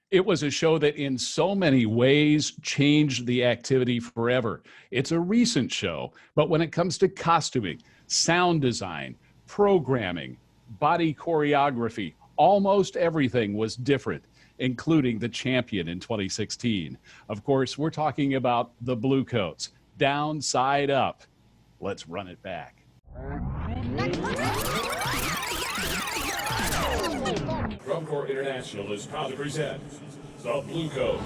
It was a show that in so many ways changed the activity forever. It's a recent show, but when it comes to costuming, sound design, programming, body choreography, almost everything was different, including the champion in 2016. Of course, we're talking about the Bluecoats, down, side up. Let's run it back. Drum Corps International is proud to present the Bluecoats.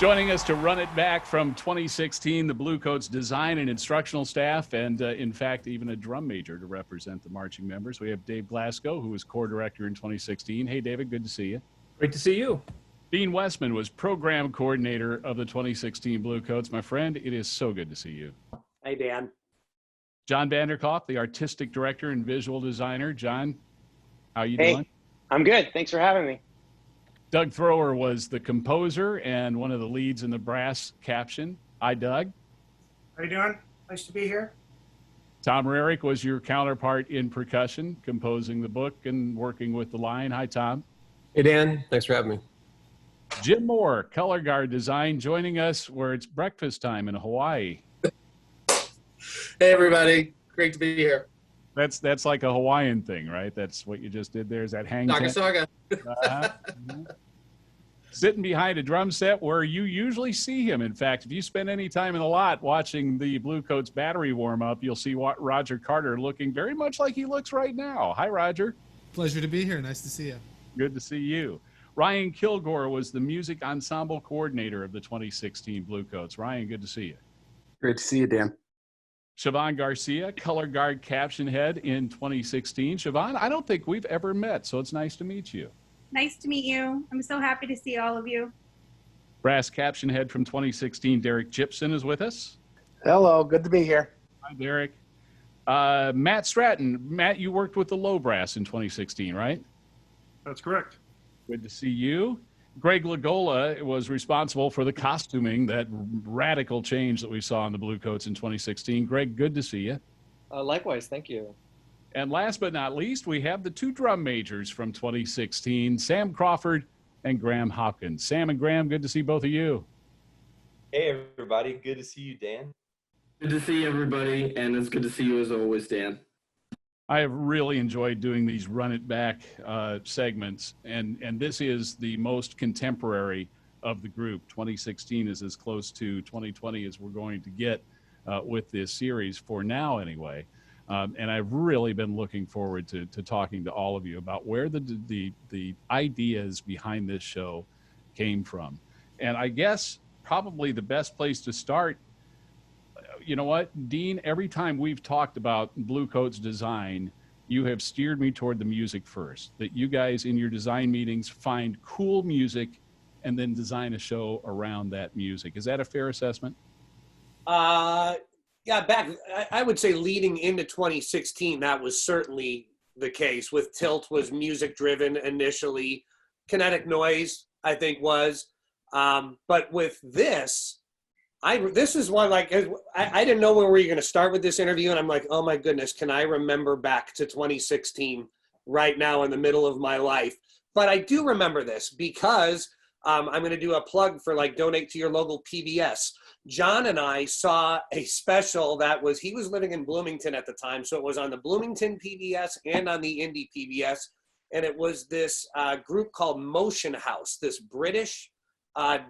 Joining us to run it back from 2016, the Bluecoats design and instructional staff, and in fact, even a drum major to represent the marching members. We have Dave Glasgow, who was corps director in 2016. Hey, David, good to see you. Great to see you. Dean Westman was program coordinator of the 2016 Bluecoats. My friend, it is so good to see you. Hey, Dan. John Vanderkolff, the artistic director and visual designer. John, how you doing? I'm good. Thanks for having me. Doug Thrower was the composer and one of the leads in the brass caption. Hi, Doug. How you doing? Nice to be here. Tom Rarick was your counterpart in percussion, composing the book and working with the line. Hi, Tom. Hey, Dan. Thanks for having me. Jim Moore, color guard design, joining us where it's breakfast time in Hawaii. Hey, everybody. Great to be here. That's like a Hawaiian thing, right? That's what you just did there. Is that hang Naga ten? Saga. Sitting behind a drum set where you usually see him. In fact, if you spend any time in the lot watching the Bluecoats battery warm up, you'll see Roger Carter looking very much like he looks right now. Hi, Roger. Pleasure to be here. Nice to see you. Good to see you. Ryan Kilgore was the music ensemble coordinator of the 2016 Bluecoats. Ryan, good to see you. Great to see you, Dan. Shavon Garcia, color guard caption head in 2016. Shavon, I don't think we've ever met, so it's nice to meet you. Nice to meet you. I'm so happy to see all of you. Brass caption head from 2016, Derek Gipson is with us. Hello, good to be here. Hi, Derek. Matt Stratton. Matt, you worked with the low brass in 2016, right? That's correct. Good to see you. Greg Lagola was responsible for the costuming, that radical change that we saw in the Bluecoats in 2016. Greg, good to see you. Likewise, thank you. And last but not least, we have the two drum majors from 2016, Sam Crawford and Graham Hopkins. Sam and Graham, good to see both of you. Hey, everybody. Good to see you, Dan. Good to see everybody, and it's good to see you as always, Dan. I have really enjoyed doing these run it back segments, and this is the most contemporary of the group. 2016 is as close to 2020 as we're going to get with this series for now anyway. And I've really been looking forward to talking to all of you about where the ideas behind this show came from. And I guess probably the best place to start, you know what, Dean, every time we've talked about Bluecoats design, you have steered me toward the music first, that you guys in your design meetings find cool music and then design a show around that music. Is that a fair assessment? Yeah, I would say leading into 2016, that was certainly the case. With Tilt was music driven initially. Kinetic Noise, I think, was. But with this, this is one, like, I didn't know where we were going to start with this interview, and I'm like, oh my goodness, can I remember back to 2016 right now in the middle of my life? But I do remember this because I'm going to do a plug for, like, donate to your local PBS. John and I saw a special that was, he was living in Bloomington at the time, so it was on the Bloomington PBS and on the Indy PBS, and it was this group called Motion House, this British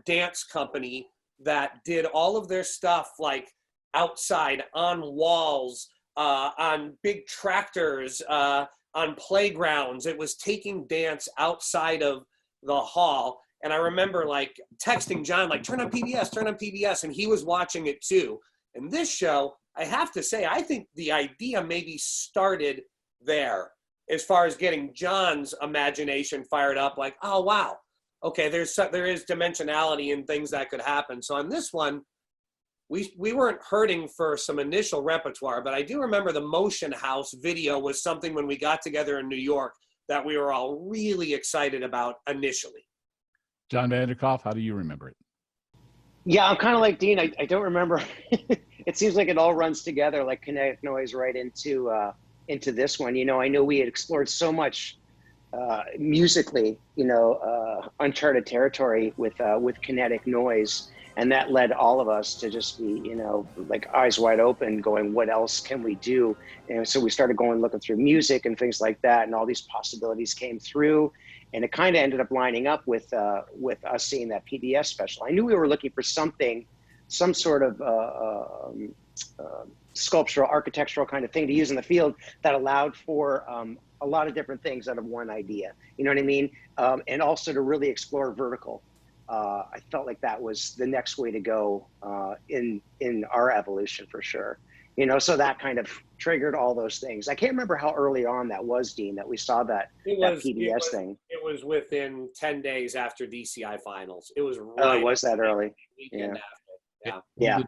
dance company that did all of their stuff, like outside, on walls, on big tractors, on playgrounds. It was taking dance outside of the hall. And I remember, like, texting John, like, turn on PBS, and he was watching it too. And this show, I have to say, I think the idea maybe started there as far as getting John's imagination fired up, like, oh, wow, okay, there is dimensionality in things that could happen. So on this one, we weren't hurting for some initial repertoire, but I do remember the Motion House video was something when we got together in New York that we were all really excited about initially. John Vanderkolff, how do you remember it? Yeah, I'm kind of like Dean. I don't remember. It seems like it all runs together like kinetic noise right into this one. You know, I know we had explored so much musically, you know, uncharted territory with kinetic noise. And that led all of us to just be, you know, like eyes wide open going, what else can we do? And so we started looking through music and things like that. And all these possibilities came through. And it kind of ended up lining up with us seeing that PBS special. I knew we were looking for something, some sort of sculptural, architectural kind of thing to use in the field that allowed for a lot of different things out of one idea. You know what I mean? And also to really explore vertical. I felt like that was the next way to go in our evolution for sure. You know, so that kind of triggered all those things. I can't remember how early on that was, Dean, that we saw that PBS thing. It was within 10 days after DCI finals. It was right. Oh, it was that early? Yeah. After. Yeah. Did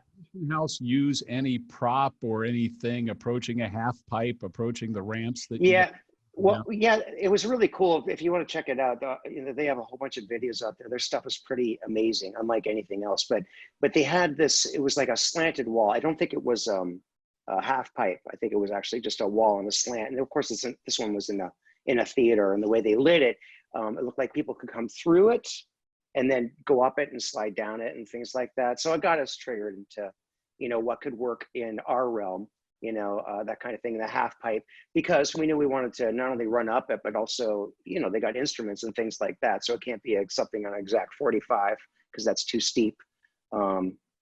the house use any prop or anything approaching a half pipe, approaching the ramps that? Yeah. Well, yeah, it was really cool. If you want to check it out, you know, they have a whole bunch of videos out there. Their stuff is pretty amazing, unlike anything else. But they had this. It was like a slanted wall. I don't think it was a half pipe. I think it was actually just a wall and a slant. And of course, this one was in a theater, and the way they lit it, it looked like people could come through it and then go up it and slide down it and things like that. So it got us triggered into, you know, what could work in our realm. You know, that kind of thing, the half pipe, because we knew we wanted to not only run up it, but also, you know, they got instruments and things like that. So it can't be something on exact 45 because that's too steep.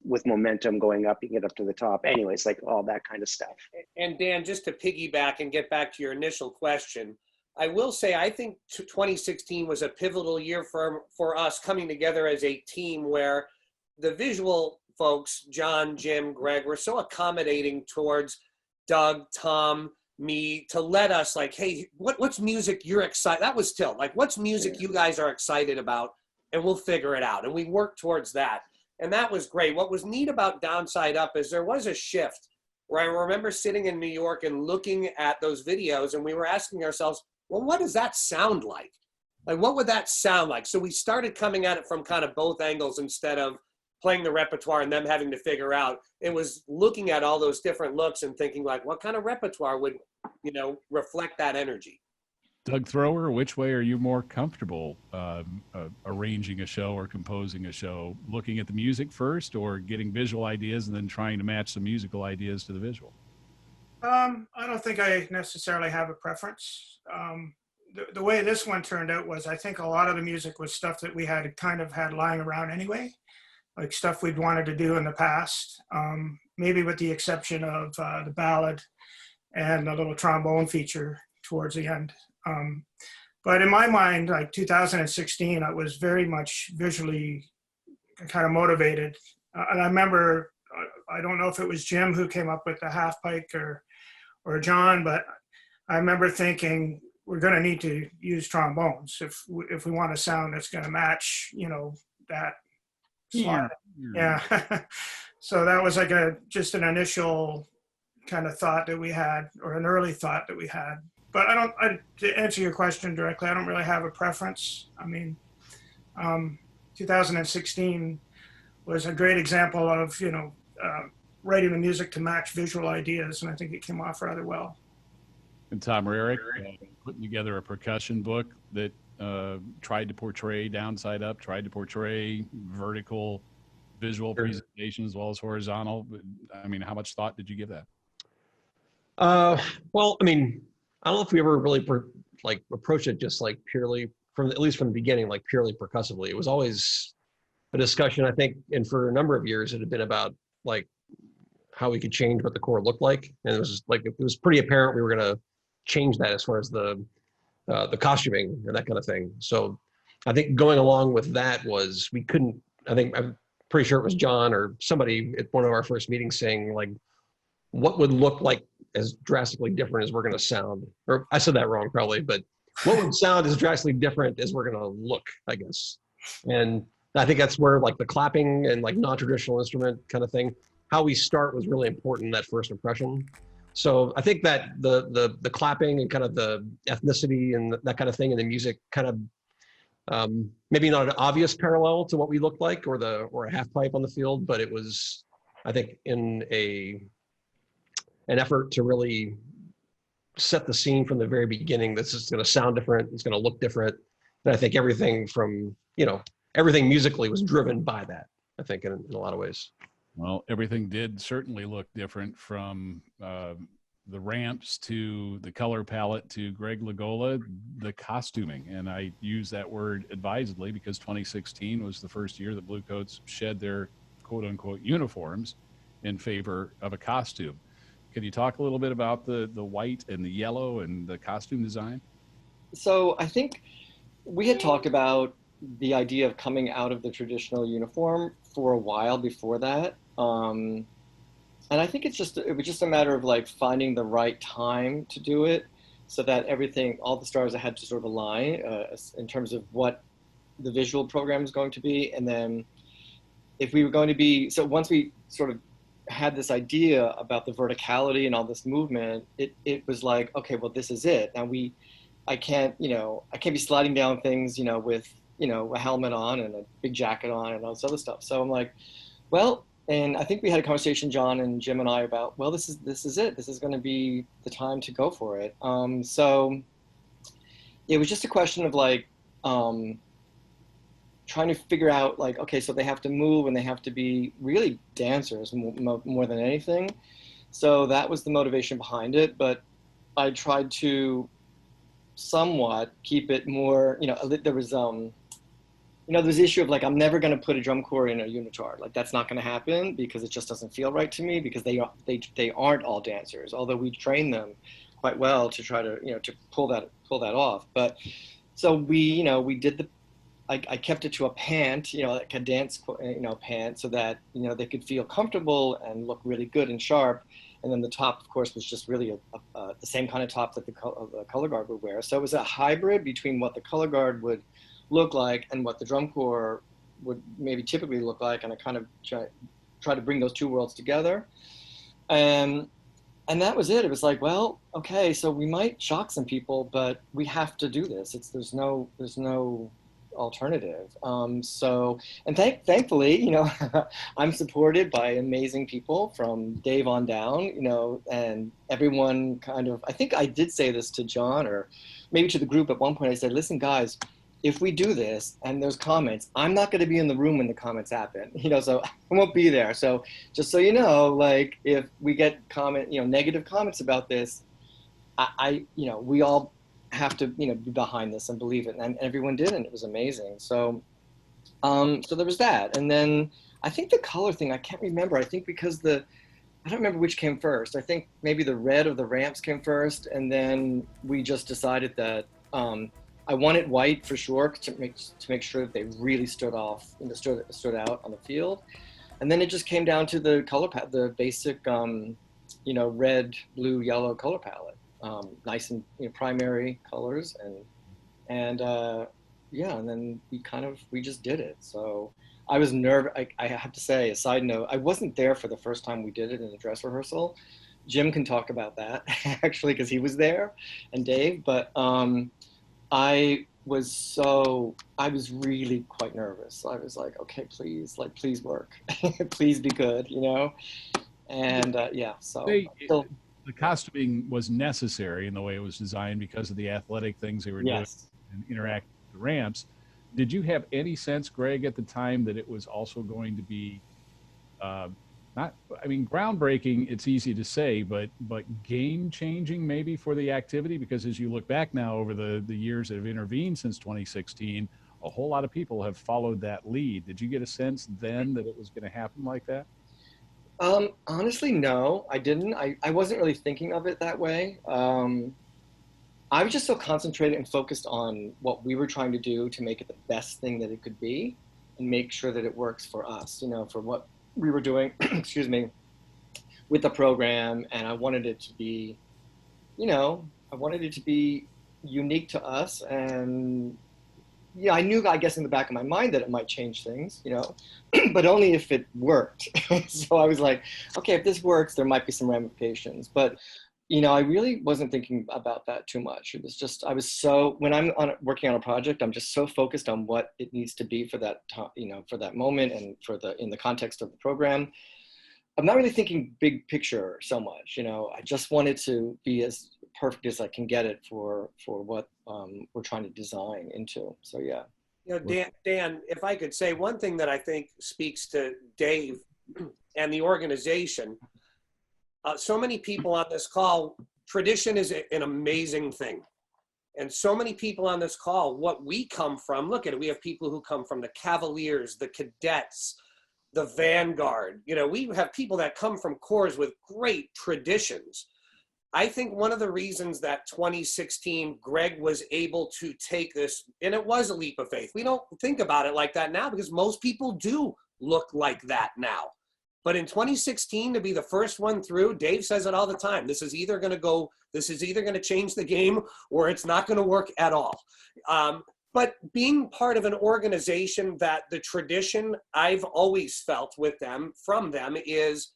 With momentum going up, you can get up to the top. Anyways, like all that kind of stuff. And Dan, just to piggyback and get back to your initial question, I will say I think 2016 was a pivotal year for us coming together as a team where the visual folks, John, Jim, Greg, were so accommodating towards Doug, Tom, me, to let us like, hey, what's music you're excited? That was Tilt. Like, what's music you guys are excited about? And we'll figure it out. And we worked towards that. And that was great. What was neat about Downside Up is there was a shift where I remember sitting in New York and looking at those videos and we were asking ourselves, well, what does that sound like? Like, what would that sound like? So we started coming at it from kind of both angles instead of playing the repertoire and them having to figure out. It was looking at all those different looks and thinking like, what kind of repertoire would, you know, reflect that energy? Doug Thrower, which way are you more comfortable arranging a show or composing a show? Looking at the music first or getting visual ideas and then trying to match some musical ideas to the visual? I don't think I necessarily have a preference. The way this one turned out was I think a lot of the music was stuff that we had kind of had lying around anyway, like stuff we'd wanted to do in the past, maybe with the exception of the ballad and a little trombone feature towards the end. But in my mind, like 2016, I was very much visually kind of motivated. And I remember, I don't know if it was Jim who came up with the half pike or John, but I remember thinking we're going to need to use trombones if we want a sound that's going to match, you know, that slide. Yeah. So that was like just an initial kind of thought that we had, or an early thought that we had. But to answer your question directly, I don't really have a preference. I mean, 2016 was a great example of, you know, writing the music to match visual ideas, and I think it came off rather well. And Tom Rarick putting together a percussion book that tried to portray Downside Up, tried to portray vertical visual presentation as well as horizontal. I mean, how much thought did you give that? Well, I mean, I don't know if we ever really approached it just like purely at least from the beginning, like purely percussively. It was always a discussion, I think, and for a number of years it had been about like how we could change what the core looked like. And it was pretty apparent we were going to change that as far as the costuming and that kind of thing. So I think going along with that was, I'm pretty sure it was John or somebody at one of our first meetings saying like, what would look like as drastically different as we're going to sound? Or I said that wrong probably, but what would sound as drastically different as we're going to look, I guess. And I think that's where like the clapping and like non-traditional instrument kind of thing, how we start was really important in that first impression. So I think that the clapping and kind of the ethnicity and that kind of thing and the music kind of maybe not an obvious parallel to what we looked like or a half pipe on the field, but it was, I think, in an effort to really set the scene from the very beginning. This is going to sound different. It's going to look different. And I think everything from, everything musically was driven by that, I think, in a lot of ways. Well, everything did certainly look different, from the ramps to the color palette to Greg Lagola, the costuming. And I use that word advisedly because 2016 was the first year that Bluecoats shed their quote unquote uniforms in favor of a costume. Can you talk a little bit about the white and the yellow and the costume design? So I think we had talked about the idea of coming out of the traditional uniform for a while before that. And I think it was just a matter of like finding the right time to do it so that all the stars had to sort of align in terms of what the visual program is going to be. And then if we were going to be, so once we sort of had this idea about the verticality and all this movement, it was like, okay, well, this is it. Now I can't be sliding down things, with, a helmet on and a big jacket on and all this other stuff. So I'm like, well, and I think we had a conversation, John and Jim and I, about, well, this is it. This is going to be the time to go for it. So it was just a question of like, trying to figure out like, okay, so they have to move and they have to be really dancers more than anything. So that was the motivation behind it. But I tried to somewhat keep it more, there was, there's the issue of like, I'm never going to put a drum corps in a unitard. Like that's not going to happen because it just doesn't feel right to me because they aren't all dancers, although we train them quite well to try to, to pull that off. But so we did I kept it to a pant, like a dance, pant, so that, they could feel comfortable and look really good and sharp. And then the top, of course, was just really the same kind of top that the color guard would wear. So it was a hybrid between what the color guard would look like and what the drum corps would maybe typically look like. And I kind of try to bring those two worlds together. And that was it. It was like, well, okay, so we might shock some people, but we have to do this. There's no alternative. And thankfully, I'm supported by amazing people from Dave on down, and everyone kind of, I think I did say this to John or maybe to the group at one point. I said, listen, guys, if we do this and there's comments, I'm not going to be in the room when the comments happen, so I won't be there. So just so you know, like if we get negative comments about this, we all have to be behind this and believe it, and everyone did, and it was amazing. So so there was that. And then I think the color thing, I can't remember. I think because I don't remember which came first. I think maybe the red of the ramps came first, and then we just decided that I wanted white for sure to make sure that they really stood off, stood out on the field. And then it just came down to the color palette, the basic red, blue, yellow color palette. Nice and primary colors, and then we just did it. So I was nervous. I have to say, a side note, I wasn't there for the first time we did it in the dress rehearsal. Jim can talk about that actually because he was there, and Dave. But I was really quite nervous. I was like, okay, please work, please be good, and so. The costuming was necessary in the way it was designed because of the athletic things they were doing and interacting with the ramps. Did you have any sense, Greg, at the time that it was also going to be groundbreaking, it's easy to say, but game changing maybe for the activity? Because as you look back now over the years that have intervened since 2016, a whole lot of people have followed that lead. Did you get a sense then that it was going to happen like that? Honestly, no, I didn't. I wasn't really thinking of it that way. I was just so concentrated and focused on what we were trying to do to make it the best thing that it could be and make sure that it works for us, for what we were doing, excuse me, with the program. And I wanted it to be, unique to us and, yeah, I knew, I guess, in the back of my mind that it might change things, you know, but only if it worked. So I was like, okay, if this works, there might be some ramifications. But, you know, I really wasn't thinking about that too much. It was just, I was so, when I'm working on a project, I'm just so focused on what it needs to be for that time, you know, for that moment and in the context of the program. I'm not really thinking big picture so much, you know. I just wanted to be as perfect as I can get it for what we're trying to design into. So yeah. You know, Dan, if I could say one thing that I think speaks to Dave and the organization, so many people on this call, tradition is an amazing thing. And so many people on this call, what we come from, look at it, we have people who come from the Cavaliers, the Cadets, the Vanguard. You know, we have people that come from corps with great traditions. I think one of the reasons that 2016 Greg was able to take this, and it was a leap of faith. We don't think about it like that now because most people do look like that now. But in 2016, to be the first one through, Dave says it all the time. This is either going to change the game or it's not going to work at all. But being part of an organization that the tradition I've always felt with them, from them, is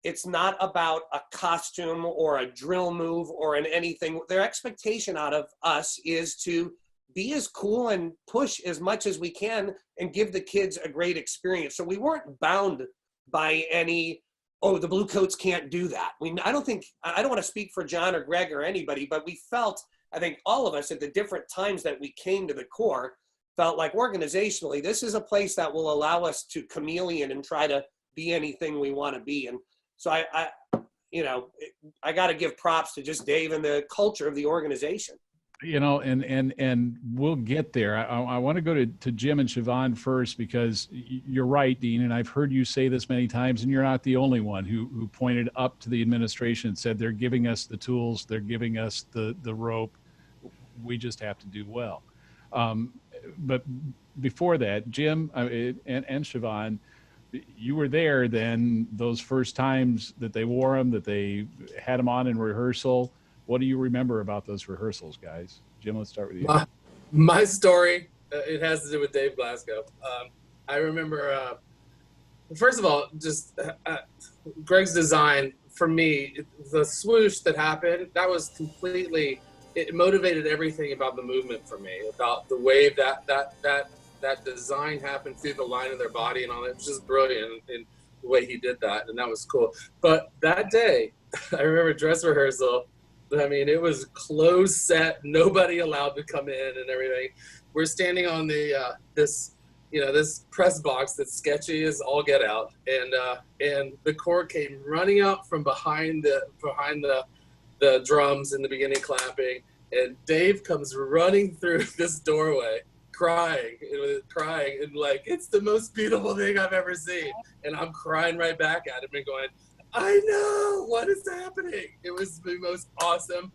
it's not about a costume or a drill move or anything. Their expectation out of us is to be as cool and push as much as we can and give the kids a great experience. So we weren't bound by any, oh, the Bluecoats can't do that. I don't want to speak for John or Greg or anybody, but we felt, I think all of us at the different times that we came to the Corps felt like organizationally, this is a place that will allow us to chameleon and try to be anything we want to be. And so I got to give props to just Dave and the culture of the organization. You know, and we'll get there. I want to go to Jim and Shavon first, because you're right, Dean, and I've heard you say this many times, and you're not the only one who pointed up to the administration and said they're giving us the tools, they're giving us the rope, we just have to do well. But before that, Jim and Shavon, you were there then those first times that they wore them, that they had them on in rehearsal. What do you remember about those rehearsals, guys? Jim, let's start with you. My story, it has to do with Dave Glasgow. I remember, first of all, just Greg's design, for me, the swoosh that happened, that was completely, it motivated everything about the movement for me, about the way that design happened through the line of their body and all that. It was just brilliant in the way he did that, and that was cool. But that day, I remember dress rehearsal, I mean, it was closed set, nobody allowed to come in and everything. We're standing on the this press box that's sketchy as all get out, and the Corps came running up from behind the drums in the beginning, clapping, and Dave comes running through this doorway, crying and like, it's the most beautiful thing I've ever seen. And I'm crying right back at him and going, I know, what is happening? It was the most awesome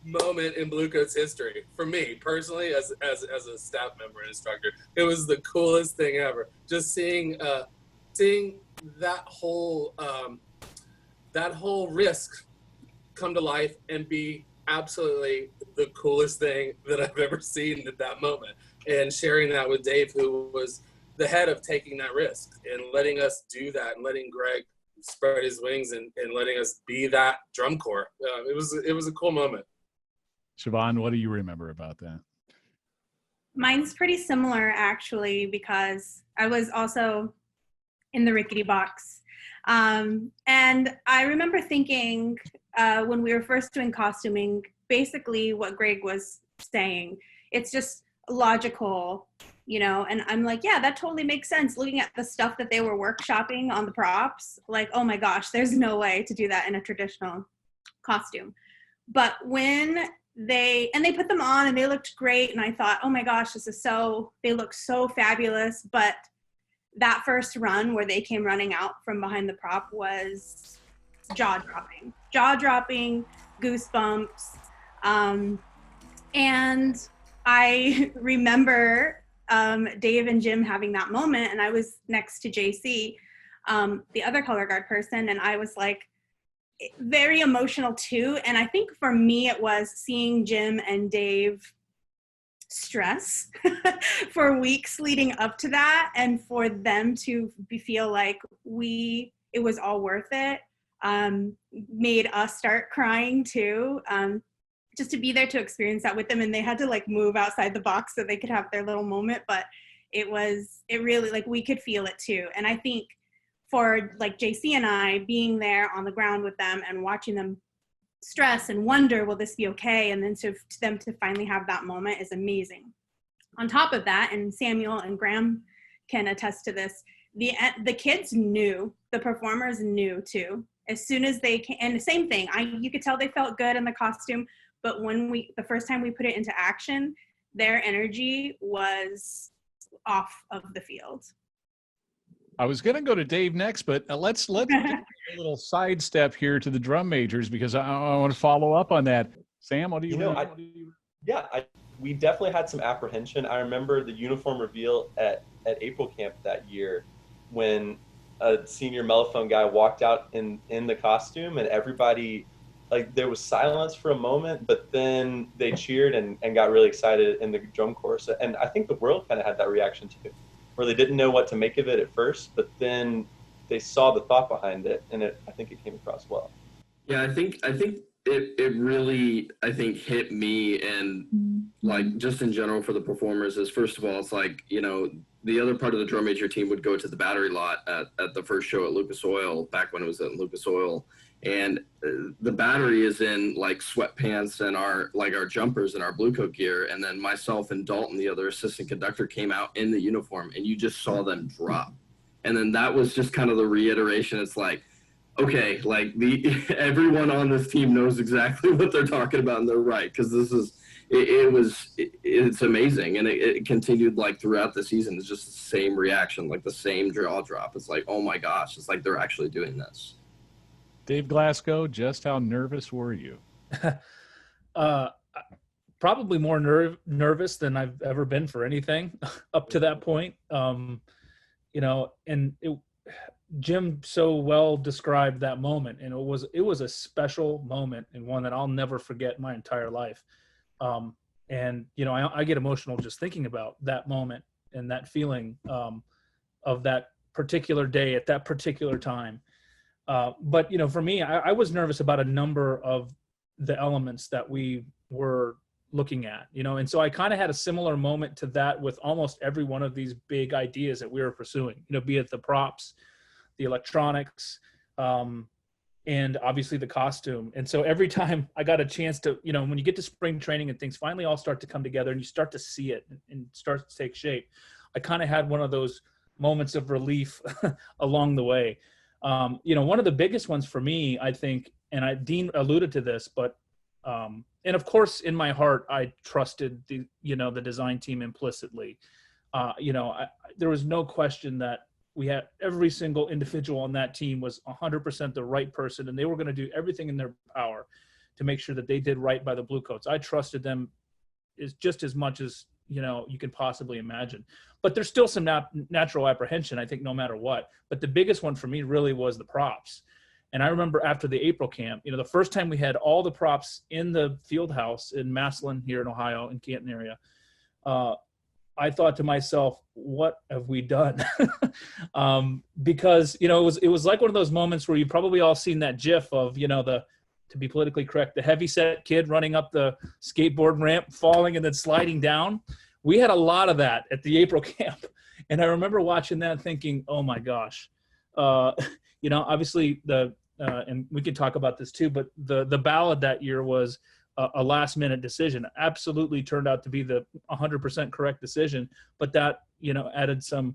moment in Bluecoats history for me personally, as a staff member and instructor. It was the coolest thing ever. Just seeing that whole risk come to life and be absolutely the coolest thing that I've ever seen at that moment. And sharing that with Dave, who was the head of taking that risk and letting us do that, and letting Greg spread his wings and letting us be that drum corps. It was a cool moment. Shavon, what do you remember about that? Mine's pretty similar, actually, because I was also in the rickety box. And I remember thinking when we were first doing costuming, basically what Greg was saying, it's just logical, you know, and I'm like, yeah, that totally makes sense. Looking at the stuff that they were workshopping on the props, like, oh my gosh, there's no way to do that in a traditional costume. But when they put them on and they looked great, and I thought, oh my gosh, they look so fabulous. But that first run where they came running out from behind the prop was jaw-dropping, goosebumps. And I remember Dave and Jim having that moment, and I was next to JC, the other color guard person, and I was like very emotional too. And I think for me it was seeing Jim and Dave stress for weeks leading up to that, and for them to feel like it was all worth it, made us start crying too. Just to be there to experience that with them, and they had to like move outside the box so they could have their little moment, but it really, like, we could feel it too. And I think for like JC and I being there on the ground with them and watching them stress and wonder, will this be okay? And then to them to finally have that moment is amazing. On top of that, and Samuel and Graham can attest to this, the kids knew, the performers knew too. As soon as they came, and the same thing, you could tell they felt good in the costume, but the first time we put it into action, their energy was off of the field. I was going to go to Dave next, but let's take a little sidestep here to the drum majors, because I want to follow up on that. Sam, what do you know? We definitely had some apprehension. I remember the uniform reveal at April Camp that year, when a senior mellophone guy walked out in the costume, and everybody, like, there was silence for a moment, but then they cheered and got really excited in the drum chorus. And I think the world kind of had that reaction too, where they didn't know what to make of it at first, but then they saw the thought behind it, and I think it came across well. Yeah, I think it really, I think, hit me, and like just in general for the performers, is first of all, it's like, you know, the other part of the drum major team would go to the battery lot at the first show at Lucas Oil, back when it was at Lucas Oil. And the battery is in like sweatpants and our jumpers and our Bluecoat gear. And then myself and Dalton, the other assistant conductor, came out in the uniform, and you just saw them drop. And then that was just kind of the reiteration. It's like, okay, like everyone on this team knows exactly what they're talking about, and they're right. Cause it's amazing. And it continued like throughout the season. It's just the same reaction, like the same jaw drop. It's like, oh my gosh, it's like they're actually doing this. Dave Glasgow, just how nervous were you? Probably more nervous than I've ever been for anything up to that point. You know, and Jim so well described that moment, and it was a special moment, and one that I'll never forget my entire life. And you know, I get emotional just thinking about that moment and that feeling of that particular day at that particular time. But, you know, for me, I was nervous about a number of the elements that we were looking at, you know, and so I kind of had a similar moment to that with almost every one of these big ideas that we were pursuing, you know, be it the props, the electronics, and obviously the costume. And so every time I got a chance to, you know, when you get to spring training and things finally all start to come together and you start to see it and start to take shape, I kind of had one of those moments of relief along the way. You know, one of the biggest ones for me, I think, and Dean alluded to this, but, and of course, in my heart, I trusted the design team implicitly. You know, there was no question that we had every single individual on that team was 100% the right person, and they were going to do everything in their power to make sure that they did right by the Bluecoats. I trusted them just as much as, you know, you can possibly imagine. But there's still some natural apprehension, I think, no matter what. But the biggest one for me really was the props. And I remember after the April camp, you know, the first time we had all the props in the field house in Massillon here in Ohio, in Canton area, I thought to myself, what have we done? Because, you know, it was like one of those moments where you've probably all seen that GIF of, you know, to be politically correct, the heavyset kid running up the skateboard ramp, falling and then sliding down. We had a lot of that at the April camp. And I remember watching that thinking, oh my gosh, you know, obviously and we could talk about this too, but the ballad that year was a last minute decision. Absolutely turned out to be the 100% correct decision, but that, you know, added some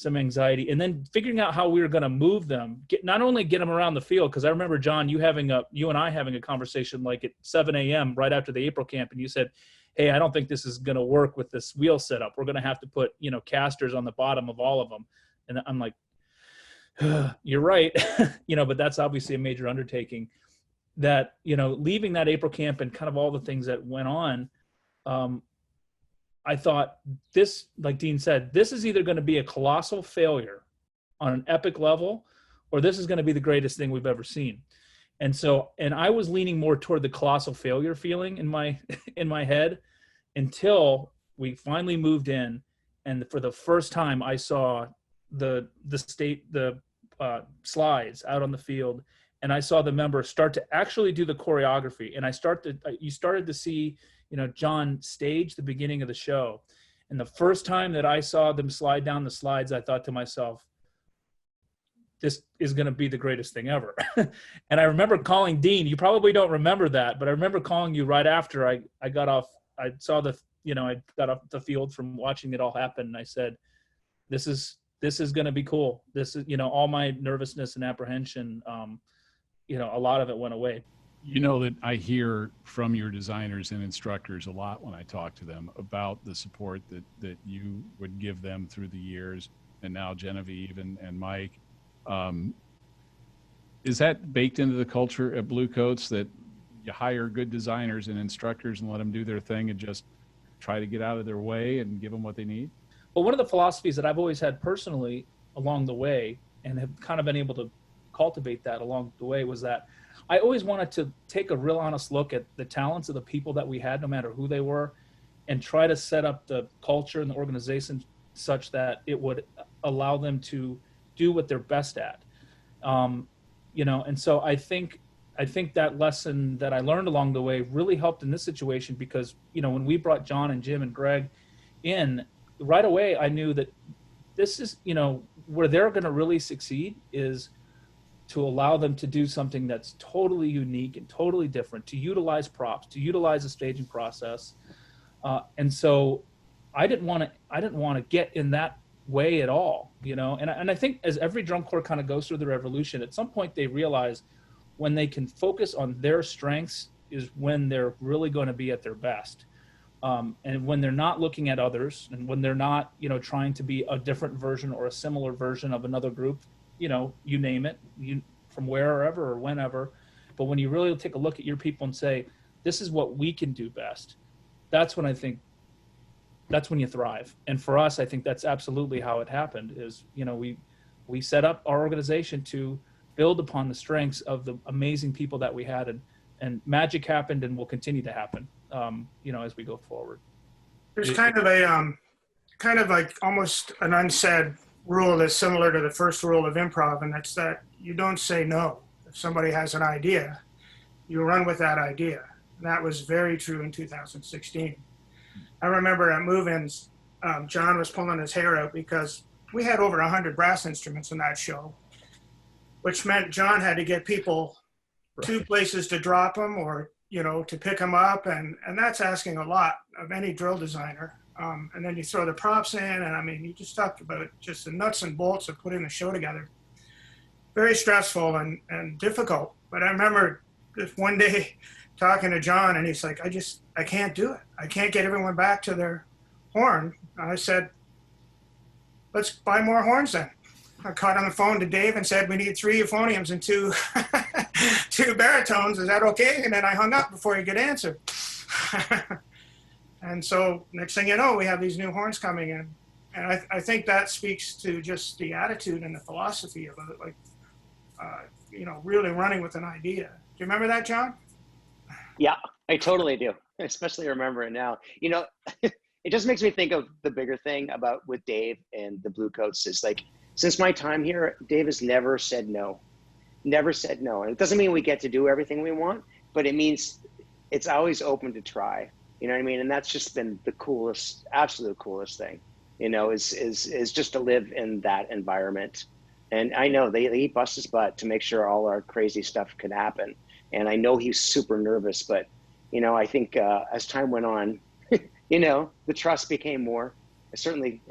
anxiety. And then figuring out how we were going to move them, not only get them around the field, because I remember, John, you and I having a conversation like at 7 a.m. right after the April camp, and you said, hey, I don't think this is going to work with this wheel setup. We're going to have to put, you know, casters on the bottom of all of them. And I'm like, you're right. You know, but that's obviously a major undertaking. That, you know, leaving that April camp and kind of all the things that went on, I thought this, like Dean said, this is either going to be a colossal failure on an epic level, or this is going to be the greatest thing we've ever seen. And so, and I was leaning more toward the colossal failure feeling in my head, until we finally moved in, and for the first time I saw the slides out on the field, and I saw the members start to actually do the choreography, and you started to see, you know, John stage the beginning of the show. And the first time that I saw them slide down the slides, I thought to myself, this is going to be the greatest thing ever. And I remember calling Dean. You probably don't remember that, but I remember calling you right after I got off. I saw I got off the field from watching it all happen. And I said, this is going to be cool. This is, you know, all my nervousness and apprehension, you know, a lot of it went away. You know that I hear from your designers and instructors a lot when I talk to them about the support that you would give them through the years, and now Genevieve and Mike. Is that baked into the culture at Bluecoats, that you hire good designers and instructors and let them do their thing and just try to get out of their way and give them what they need? Well, one of the philosophies that I've always had personally along the way, and have kind of been able to cultivate that along the way, was that I always wanted to take a real honest look at the talents of the people that we had, no matter who they were, and try to set up the culture and the organization such that it would allow them to do what they're best at. You know, and so I think that lesson that I learned along the way really helped in this situation, because, you know, when we brought John and Jim and Greg in, right away I knew that this is, you know, where they're going to really succeed is to allow them to do something that's totally unique and totally different, to utilize props, to utilize the staging process. And so I didn't want to get in that way at all, you know. And I think as every drum corps kind of goes through the revolution, at some point they realize when they can focus on their strengths is when they're really going to be at their best. And when they're not looking at others, and when they're not, you know, trying to be a different version or a similar version of another group, you know, you name it, from wherever or whenever. But when you really take a look at your people and say, this is what we can do best, that's when you thrive. And for us, I think that's absolutely how it happened. Is, you know, we set up our organization to build upon the strengths of the amazing people that we had, and magic happened and will continue to happen, you know, as we go forward. There's kind of like almost an unsaid rule that's similar to the first rule of improv, and that's that you don't say no. If somebody has an idea, you run with that idea. And that was very true in 2016. I remember at move-ins, John was pulling his hair out because we had over 100 brass instruments in that show, which meant John had to get people two places to drop them, or, you know, to pick them up. And that's asking a lot of any drill designer. And then you throw the props in, and I mean, you just talked about just the nuts and bolts of putting the show together. Very stressful and difficult. But I remember this one day talking to John, and he's like, I can't do it. I can't get everyone back to their horn. And I said, let's buy more horns then. I caught on the phone to Dave and said, we need 3 euphoniums and 2 two baritones. Is that okay? And then I hung up before he could answer. And so next thing you know, we have these new horns coming in. And I think that speaks to just the attitude and the philosophy of it, like, you know, really running with an idea. Do you remember that, John? Yeah, I totally do. I especially remember it now. You know, it just makes me think of the bigger thing about with Dave and the Bluecoats is, like, since my time here, Dave has never said no. Never said no. And it doesn't mean we get to do everything we want, but it means it's always open to try. You know what I mean? And that's just been the coolest, absolute coolest thing, you know, is just to live in that environment. And I know he busts his butt to make sure all our crazy stuff could happen. And I know he's super nervous, but, you know, I think as time went on, you know, the trust became more. I certainly,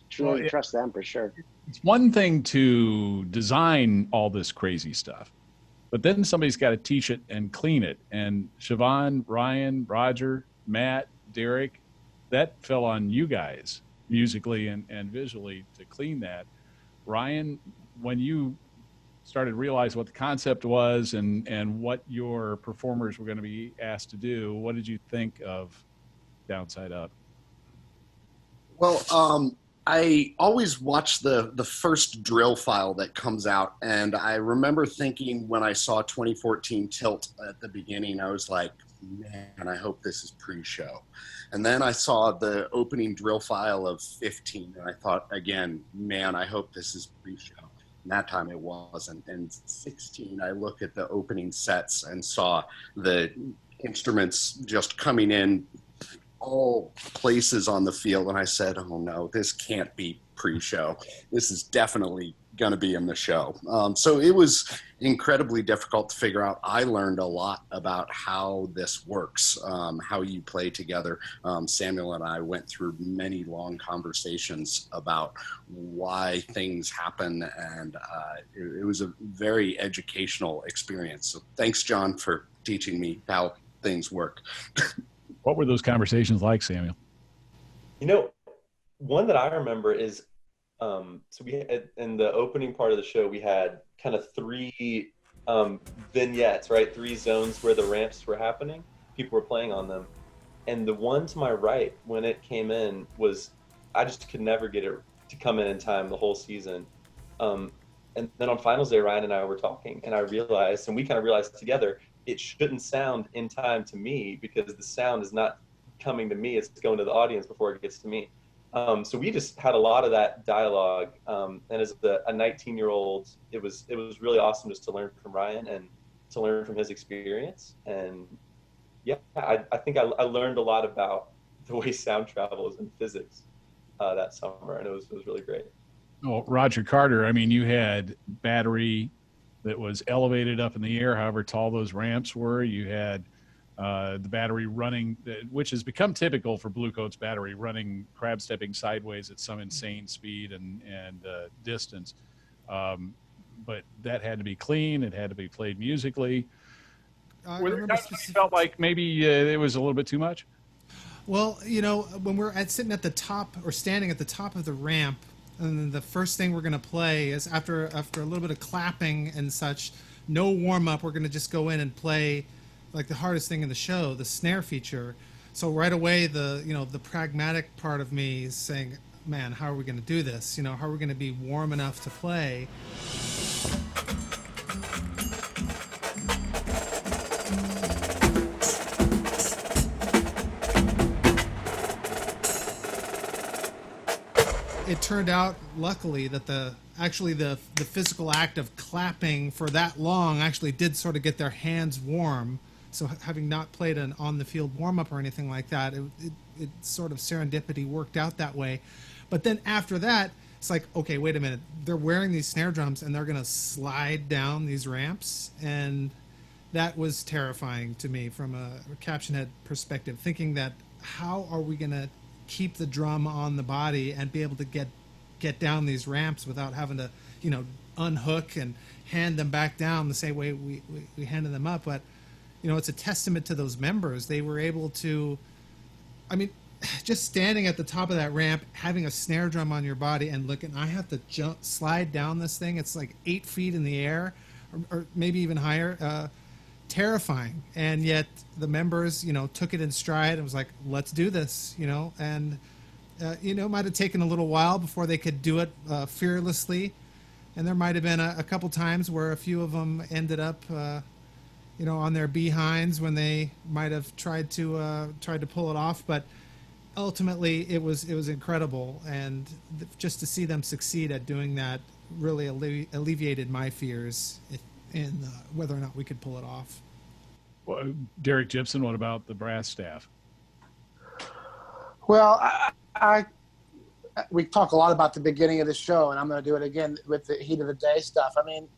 truly trust them for sure. It's one thing to design all this crazy stuff, but then somebody's got to teach it and clean it. And Shavon, Ryan, Roger, Matt, Derek, that fell on you guys musically and visually to clean that. Ryan, when you started to realize what the concept was and what your performers were going to be asked to do, what did you think of Downside Up? Well, I always watch the first drill file that comes out, and I remember thinking when I saw 2014 Tilt at the beginning, I was like, man, I hope this is pre-show. And then I saw the opening drill file of 15, and I thought again, man, I hope this is pre-show. And that time it wasn't. And 16, I looked at the opening sets and saw the instruments just coming in all places on the field, and I said, oh no, this can't be pre-show. This is definitely going to be in the show. So it was incredibly difficult to figure out. I learned a lot about how this works, how you play together. Samuel and I went through many long conversations about why things happen, and it was a very educational experience. So thanks, John, for teaching me how things work. What were those conversations like, Samuel? You know, one that I remember is, so we had, in the opening part of the show, we had kind of 3 vignettes, right? 3 zones where the ramps were happening. People were playing on them. And the one to my right, when it came in, was, I just could never get it to come in time the whole season. And then on finals day, Ryan and I were talking, and I realized, and we kind of realized together, it shouldn't sound in time to me because the sound is not coming to me, it's going to the audience before it gets to me. So we just had a lot of that dialogue. And as a 19-year-old, it was really awesome just to learn from Ryan and to learn from his experience. And yeah, I think I learned a lot about the way sound travels and physics that summer, and it was really great. Well, Roger Carter, I mean, you had battery that was elevated up in the air, however tall those ramps were. You had the battery running, which has become typical for Bluecoats battery, running crab stepping sideways at some insane speed and distance. But that had to be clean. It had to be played musically. Were there times when you felt like maybe it was a little bit too much? Well, you know, when we're sitting at the top or standing at the top of the ramp, and then the first thing we're going to play is after a little bit of clapping and such, no warm up. We're going to just go in and play like the hardest thing in the show, the snare feature. So right away, the pragmatic part of me is saying, man, how are we going to do this? You know, how are we going to be warm enough to play? It turned out, luckily, that the physical act of clapping for that long actually did sort of get their hands warm. So having not played an on-the-field warm-up or anything like that, it sort of serendipity worked out that way. But then after that, it's like, okay, wait a minute. They're wearing these snare drums and they're going to slide down these ramps. And that was terrifying to me from a caption head perspective, thinking that how are we going to keep the drum on the body and be able to get down these ramps without having to, you know, unhook and hand them back down the same way we handed them up. But, you know, it's a testament to those members. They were able to, I mean, just standing at the top of that ramp, having a snare drum on your body and looking, I have to slide down this thing. It's like 8 feet in the air or maybe even higher. Terrifying. And yet the members, you know, took it in stride and was like, let's do this, you know. And you know, it might have taken a little while before they could do it fearlessly, and there might have been a couple times where a few of them ended up you know, on their behinds when they might have tried to pull it off. But ultimately it was incredible, and just to see them succeed at doing that really alleviated my fears in whether or not we could pull it off. Well, Derek Gipson, what about the brass staff? Well, we talk a lot about the beginning of the show, and I'm going to do it again with the heat of the day stuff. I mean,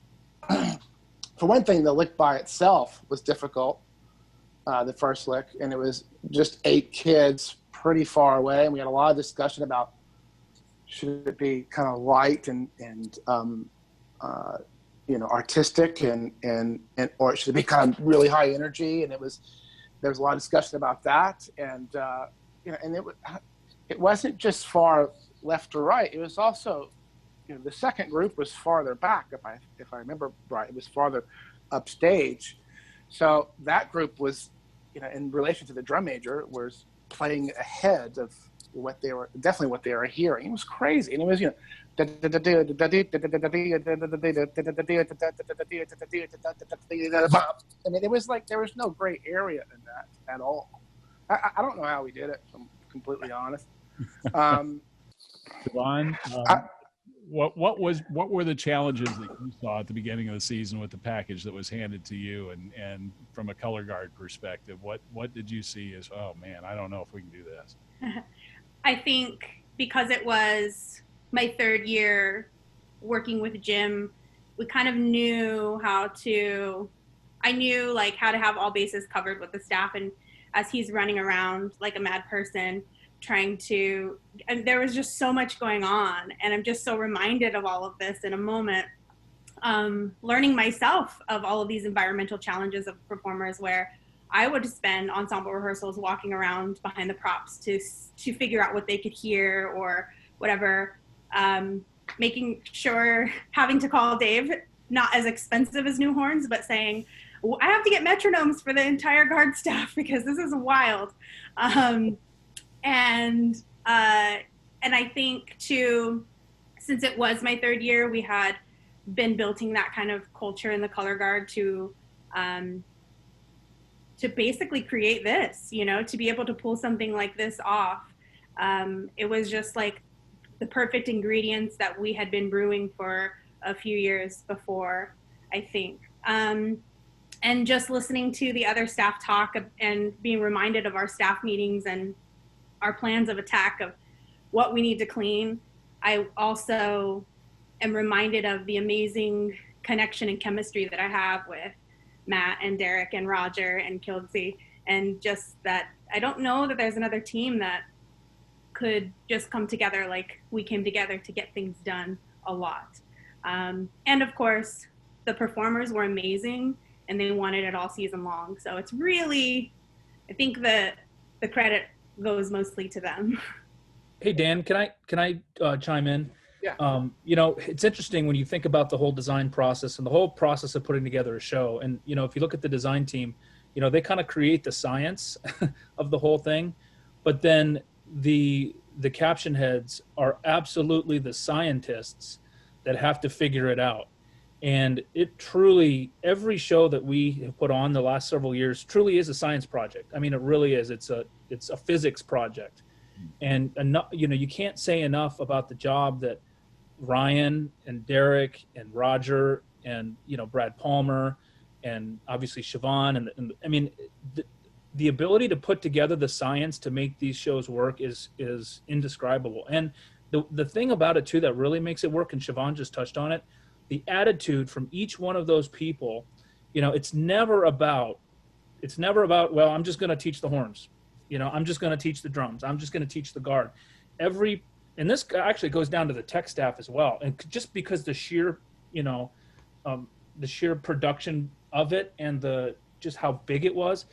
for one thing, the lick by itself was difficult, the first lick, and it was just 8 kids pretty far away, and we had a lot of discussion about should it be kind of light and you know, artistic and or it should be kind of really high energy, and there was a lot of discussion about that, and you know, and it wasn't just far left or right. It was also, you know, the second group was farther back, if I remember right. It was farther upstage, so that group was, you know, in relation to the drum major, was playing ahead of what they were hearing. It was crazy, and it was, you know, mean, it was like there was no gray area in that at all. I don't know how we did it, if I'm completely honest. Shavon, what were the challenges that you saw at the beginning of the season with the package that was handed to you, and from a color guard perspective, what did you see as, oh man, I don't know if we can do this? I think because it was my third year working with Jim, we kind of knew I knew like how to have all bases covered with the staff, and as he's running around like a mad person and there was just so much going on, and I'm just so reminded of all of this in a moment, learning myself of all of these environmental challenges of performers, where I would spend ensemble rehearsals walking around behind the props to figure out what they could hear or whatever, making sure, having to call Dave, not as expensive as new horns, but saying, well, I have to get metronomes for the entire guard staff because this is wild. And I think too, since it was my third year, we had been building that kind of culture in the color guard to basically create this, to be able to pull something like this off. It was just like the perfect ingredients that we had been brewing for a few years before, I think. And just listening to the other staff talk and being reminded of our staff meetings and our plans of attack of what we need to clean. I also am reminded of the amazing connection and chemistry that I have with Matt and Derek and Roger and Kilgore, and just that I don't know that there's another team that could just come together like we came together to get things done a lot. And of course, the performers were amazing and they wanted it all season long. So it's really, I think the credit goes mostly to them. Hey, Dan, can I chime in? Yeah. It's interesting when you think about the whole design process and the whole process of putting together a show. And, if you look at the design team, they kind of create the science of the whole thing, but then the caption heads are absolutely the scientists that have to figure it out. And it truly, every show that we have put on the last several years truly is a science project. I mean, it really is. It's a physics project. And you can't say enough about the job that Ryan and Derek and Roger and Brad Palmer and obviously Shavon and I mean the ability to put together the science to make these shows work is indescribable. And the thing about it too that really makes it work, and Shavon just touched on it, the attitude from each one of those people, it's never about well, I'm just going to teach the horns. I'm just going to teach the drums. I'm just going to teach the guard. And this actually goes down to the tech staff as well. And just because the sheer production of it and just how big it was,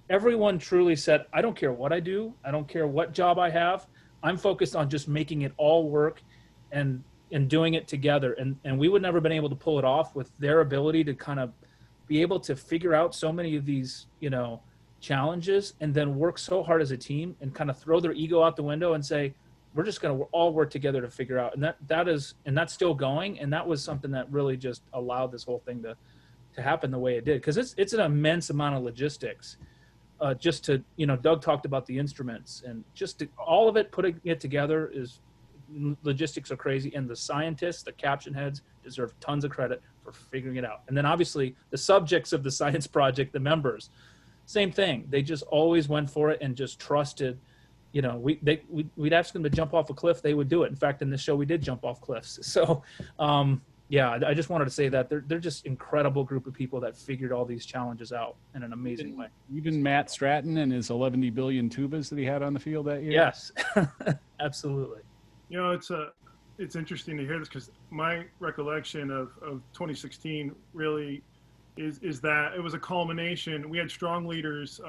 everyone truly said, I don't care what I do. I don't care what job I have. I'm focused on just making it all work and doing it together. And we would never been able to pull it off with their ability to kind of be able to figure out so many of these, challenges and then work so hard as a team and kind of throw their ego out the window and say, we're just going to all work together to figure out. And that's still going. And that was something that really just allowed this whole thing to happen the way it did. Cause it's an immense amount of logistics. Just to, Doug talked about the instruments and just all of it, putting it together is logistics are crazy. And the scientists, the caption heads deserve tons of credit for figuring it out. And then obviously the subjects of the science project, the members, same thing. They just always went for it and just trusted. We'd ask them to jump off a cliff, they would do it. In fact, in this show, we did jump off cliffs. So, I just wanted to say that they're just incredible group of people that figured all these challenges out in an amazing way. Even Matt Stratton and his 11 billion tubas that he had on the field that year. Yes, absolutely. It's interesting to hear this because my recollection of 2016 really is that it was a culmination. We had strong leaders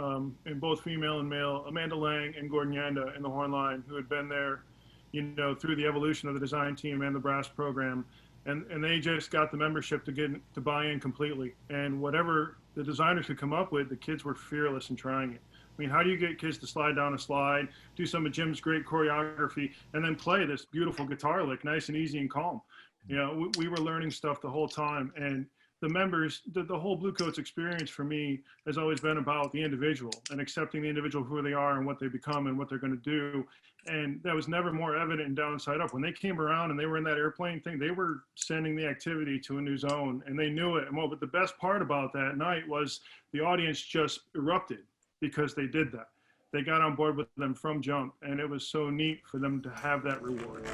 in both female and male, Amanda Lang and Gordon Yanda in the horn line, who had been there, through the evolution of the design team and the brass program. And they just got the membership to buy in completely. And whatever the designers could come up with, the kids were fearless in trying it. I mean, how do you get kids to slide down a slide, do some of Jim's great choreography, and then play this beautiful guitar lick, nice and easy and calm? You know, we were learning stuff the whole time, and the members, the whole Bluecoats experience for me has always been about the individual and accepting the individual, who they are and what they become and what they're going to do. And that was never more evident in Downside Up. When they came around and they were in that airplane thing, they were sending the activity to a new zone, and they knew it. And but the best part about that night was the audience just erupted because they did that. They got on board with them from jump, and it was so neat for them to have that reward.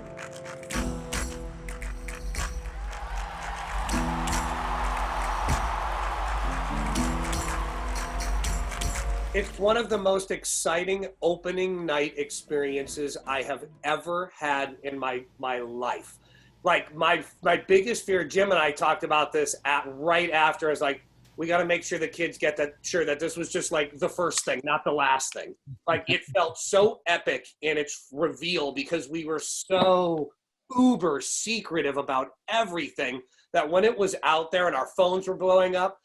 It's one of the most exciting opening night experiences I have ever had in my life. Like my biggest fear, Jim and I talked about this right after, is like, we got to make sure the kids get that, sure that this was just like the first thing, not the last thing. Like, it felt so epic in its reveal because we were so uber secretive about everything that when it was out there and our phones were blowing up,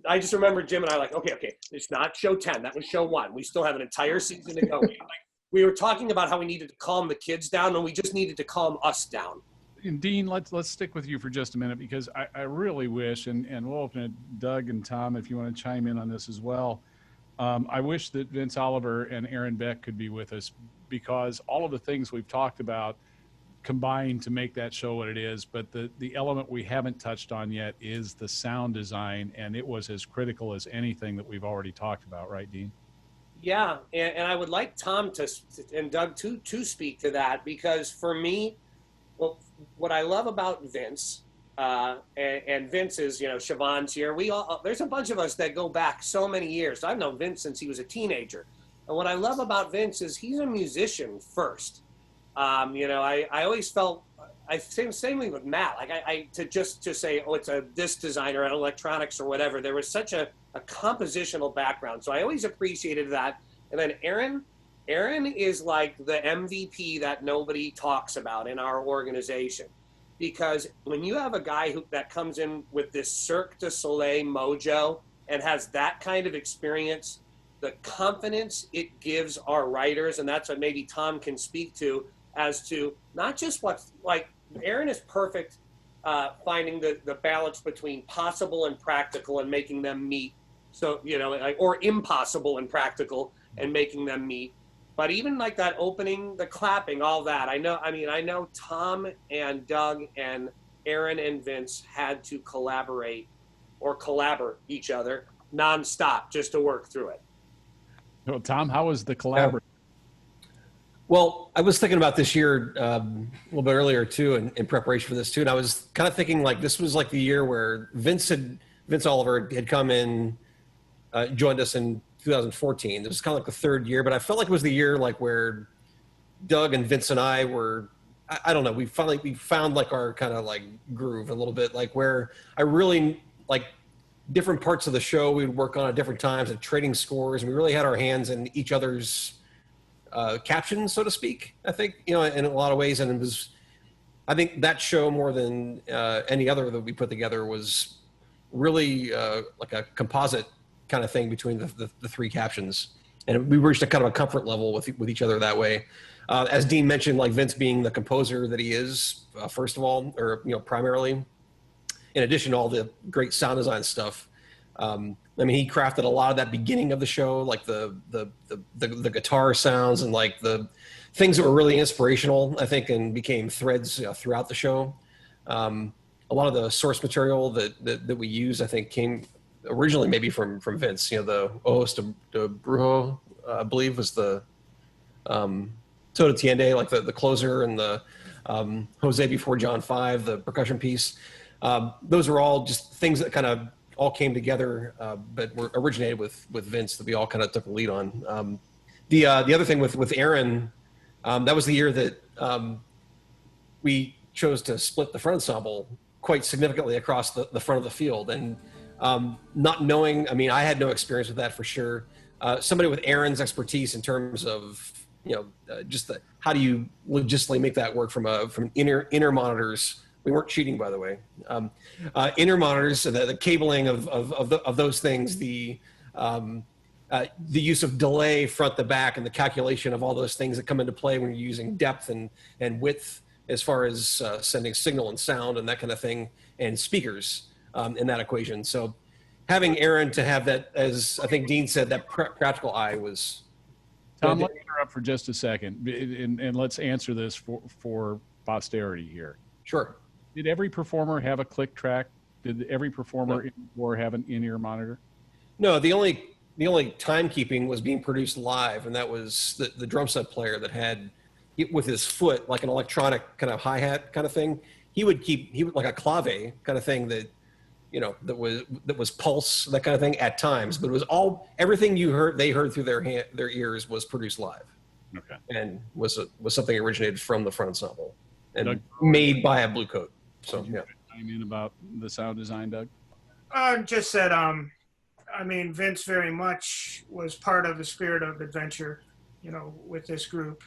I just remember Jim and I like, okay, it's not show 10. That was show 1. We still have an entire season to go. We were talking about how we needed to calm the kids down, and we just needed to calm us down. And Dean, let's stick with you for just a minute, because I really wish, and we'll open it, Doug and Tom, if you want to chime in on this as well. I wish that Vince Oliver and Aaron Beck could be with us, because all of the things we've talked about combined to make that show what it is. But the element we haven't touched on yet is the sound design, and it was as critical as anything that we've already talked about, right, Dean? Yeah, and I would like Tom and Doug to speak to that, because for me, well, what I love about Vince, and Vince is, Shavon's here. There's a bunch of us that go back so many years. I've known Vince since he was a teenager. And what I love about Vince is he's a musician first. I always felt, same with Matt, like to say, oh, it's a disc designer at electronics or whatever. There was such a compositional background. So I always appreciated that. And then Aaron is like the MVP that nobody talks about in our organization. Because when you have a guy that comes in with this Cirque du Soleil mojo and has that kind of experience, the confidence it gives our writers, and that's what maybe Tom can speak to, as to not just what's, like, Aaron is perfect finding the balance between possible and practical and making them meet. So, or impossible and practical and making them meet. But even like that opening, the clapping, all that, I know Tom and Doug and Aaron and Vince had to collaborate each other nonstop just to work through it. So, Tom, how was the collaboration? Well, I was thinking about this year a little bit earlier too, in preparation for this too, and I was kind of thinking like this was like the year where Vince Oliver had come in, joined us in 2014. It was kind of like the third year, but I felt like it was the year like where Doug and Vince and I were, I don't know, we found like our kind of like groove a little bit, like where I really like different parts of the show we would work on at different times and trading scores, and we really had our hands in each other's captions, so to speak, I think, in a lot of ways. And it was, I think that show more than any other that we put together was really like a composite kind of thing between the three captions. And we reached a kind of a comfort level with each other that way. As Dean mentioned, like Vince being the composer that he is, first of all, or, primarily, in addition to all the great sound design stuff. He crafted a lot of that beginning of the show, like the guitar sounds and like the things that were really inspirational, I think, and became threads throughout the show. A lot of the source material that we use, I think, came originally maybe from Vince. The Ojos de Brujo, I believe, was the Todo Tiende, like the closer, and the Jose Before John 5, the percussion piece. Those were all just things that kind of all came together, but were originated with Vince, that we all kind of took the lead on. The other thing with Aaron, that was the year that we chose to split the front ensemble quite significantly across the front of the field. And not knowing, I had no experience with that for sure. Somebody with Aaron's expertise in terms of, just how do you logistically make that work from inner monitors. We weren't cheating, by the way. Inner monitors, the cabling of those things, the the use of delay front to back and the calculation of all those things that come into play when you're using depth and width as far as sending signal and sound and that kind of thing, and speakers in that equation. So having Aaron to have that, as I think Dean said, that practical eye was. Tom, let me interrupt for just a second, and let's answer this for posterity here. Sure. Did every performer have a click track? Did every performer or have an in-ear monitor? No, the only timekeeping was being produced live, and that was the drum set player that had, with his foot, like an electronic kind of hi-hat kind of thing. He would like a clave kind of thing that, that was pulse, that kind of thing at times, but it was everything they heard through their ears was produced live. Okay. And was something originated from the front ensemble and made by a Bluecoat. So yeah. Chime in about the sound design, Doug? Just that, Vince very much was part of the spirit of adventure, with this group.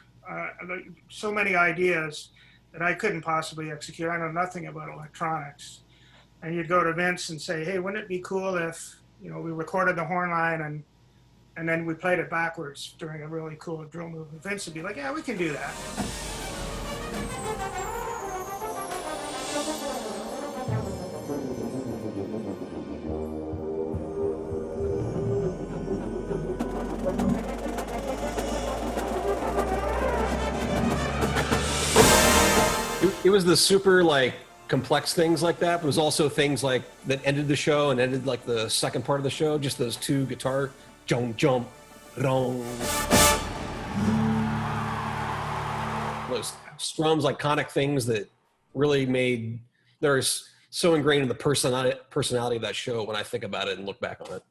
So many ideas that I couldn't possibly execute. I know nothing about electronics. And you'd go to Vince and say, hey, wouldn't it be cool if, we recorded the horn line and then we played it backwards during a really cool drill move. And Vince would be like, yeah, we can do that. It was the super complex things like that, but it was also things like that ended the show and ended like the second part of the show, just those two guitar jump rong. Those strums, iconic things that really they're so ingrained in the personality of that show when I think about it and look back on it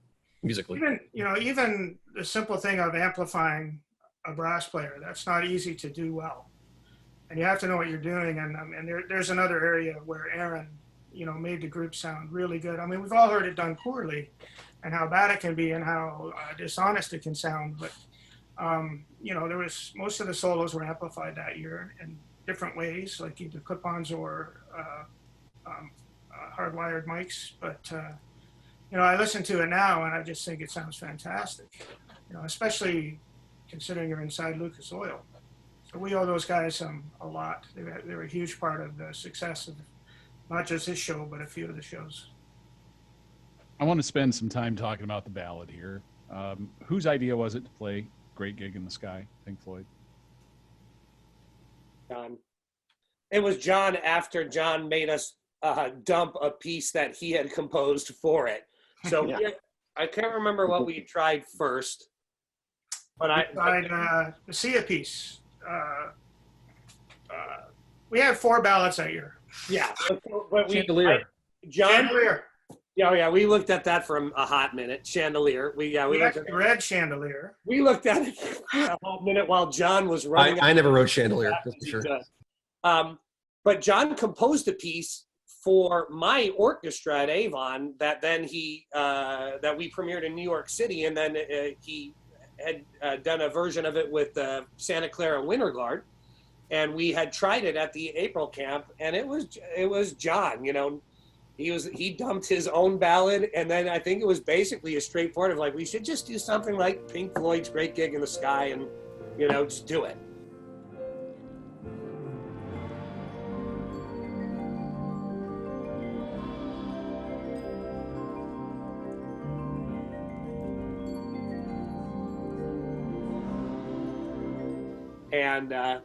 musically. Even the simple thing of amplifying a brass player, that's not easy to do well. And you have to know what you're doing. And there's another area where Aaron, made the group sound really good. We've all heard it done poorly and how bad it can be and how dishonest it can sound. But, there was, most of the solos were amplified that year in different ways, like either clip-ons or hardwired mics. But, I listen to it now and I just think it sounds fantastic, especially considering you're inside Lucas Oil. So we owe those guys a lot. They were a huge part of the success of not just this show, but a few of the shows. I want to spend some time talking about the ballad here. Whose idea was it to play Great Gig in the Sky, Pink Floyd? John. It was John after John made us dump a piece that he had composed for it. So Yeah. I can't remember what we tried first. But we tried the Sia piece. We had 4 ballads that year. Yeah. Chandelier. Chandelier. Yeah, we looked at that for a hot minute. Chandelier. We looked at read Chandelier. We looked at it for a hot minute while John was running. I never wrote Chandelier, that's for sure. But John composed a piece for my orchestra at Avon that then that we premiered in New York City, and then he had done a version of it with Santa Clara Winter Guard, and we had tried it at the April camp, and it was John. He dumped his own ballad, and then I think it was basically a straightforward of we should just do something like Pink Floyd's Great Gig in the Sky, and just do it. And that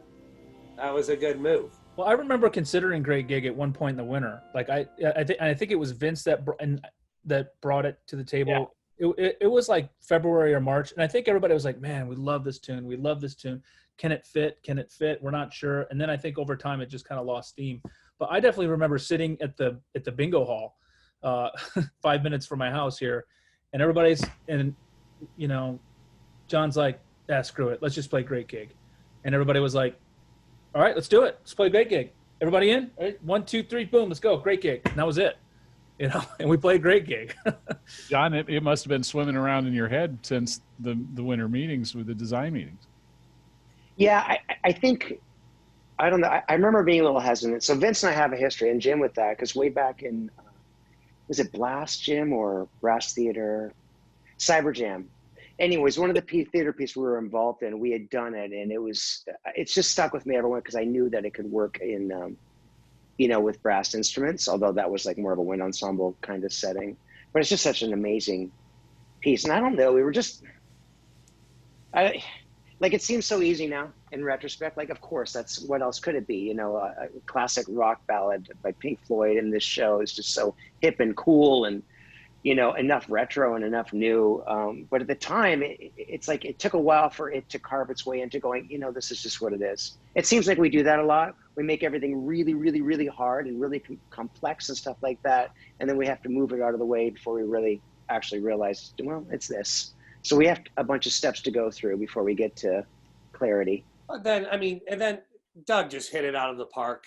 was a good move. Well, I remember considering Great Gig at one point in the winter. I think it was Vince that brought it to the table. Yeah. It was like February or March, and I think everybody was like, "Man, we love this tune. We love this tune. Can it fit? Can it fit? We're not sure." And then I think over time it just kind of lost steam. But I definitely remember sitting at the bingo hall, 5 minutes from my house here, and John's like, "Yeah, screw it. Let's just play Great Gig." And everybody was like, all right, let's do it. Let's play Great Gig. Everybody in? All right, 1, 2, 3, boom, let's go. Great Gig. And that was it. And we played Great Gig. John, it must have been swimming around in your head since the winter meetings with the design meetings. Yeah, I think, I don't know. I remember being a little hesitant. So Vince and I have a history, and Jim with that, because way back in, was it Blast, Jim, or Brass Theater? Cyber Jam. anyways, one of the theater pieces we were involved in, we had done it, and it's just stuck with me everyone because I knew that it could work in, with brass instruments, although that was like more of a wind ensemble kind of setting. But it's just such an amazing piece. And I don't know, we were just, it seems so easy now in retrospect. Like, of course, that's what else could it be? A classic rock ballad by Pink Floyd in this show is just so hip and cool and, enough retro and enough new. But at the time, it's like it took a while for it to carve its way into going, this is just what it is. It seems like we do that a lot. We make everything really, really, really hard and really complex and stuff like that. And then we have to move it out of the way before we really actually realize, well, it's this. So we have a bunch of steps to go through before we get to clarity. And then Doug just hit it out of the park.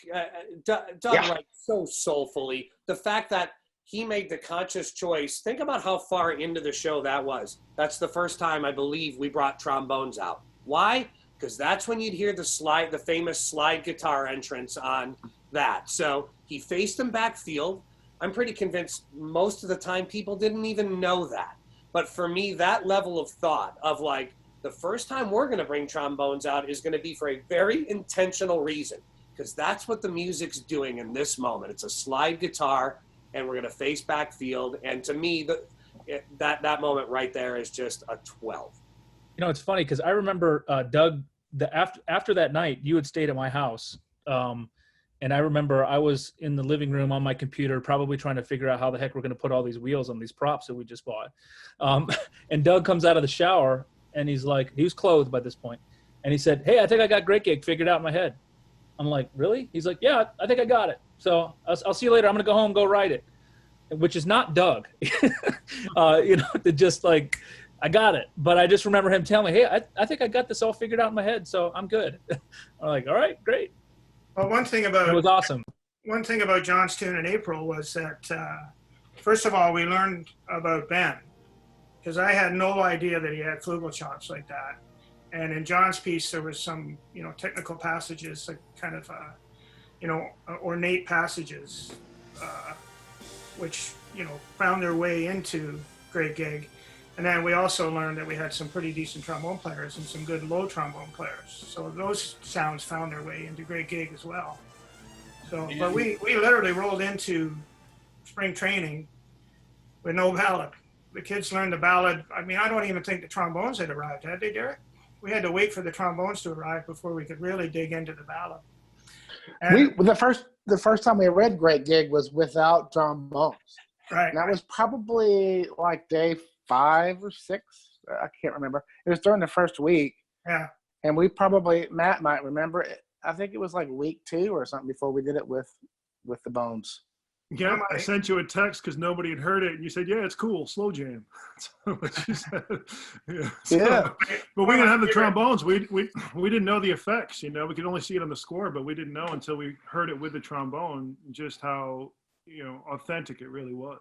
Doug writes so soulfully. The fact that he made the conscious choice, think about how far into the show that was. That's the first time I believe we brought trombones out. Why? Because that's when you'd hear the famous slide guitar entrance on that. So he faced them backfield. I'm pretty convinced most of the time people didn't even know that. But for me, that level of thought of like, the first time we're going to bring trombones out is going to be for a very intentional reason, because that's what the music's doing in this moment. It's a slide guitar, and we're going to face backfield. And to me, that moment right there is just a 12. It's funny because I remember Doug. After that night, you had stayed at my house, and I remember I was in the living room on my computer, probably trying to figure out how the heck we're going to put all these wheels on these props that we just bought. And Doug comes out of the shower, and he's like, he was clothed by this point, and he said, "Hey, I think I got Great Gig figured out in my head." I'm like, "Really?" He's like, "Yeah, I think I got it. So I'll see you later. I'm going to go home, go write it," which is not Doug, to just like, I got it. But I just remember him telling me, "Hey, I think I got this all figured out in my head, so I'm good." I'm like, "All right, great." Well, one thing about it was awesome. One thing about John's tune in April was that, first of all, we learned about Ben, because I had no idea that he had flugel chops like that. And in John's piece, there was some, technical passages, like kind of, ornate passages, which, found their way into Great Gig. And then we also learned that we had some pretty decent trombone players and some good low trombone players. So those sounds found their way into Great Gig as well. So, but we literally rolled into spring training with no ballad. The kids learned the ballad. I mean, I don't even think the trombones had arrived, had they, Derek? We had to wait for the trombones to arrive before we could really dig into the ballad. And The first time we read Great Gig was without trombones. Right. And that was probably like day 5 or 6. I can't remember. It was during the first week. Yeah. And Matt might remember it. I think it was like week 2 or something before we did it with the bones. Yeah, I sent you a text because nobody had heard it, and you said, "Yeah, it's cool, slow jam." That's what you said. Yeah. But we didn't have the trombones. We didn't know the effects. We could only see it on the score, but we didn't know until we heard it with the trombone just how authentic it really was.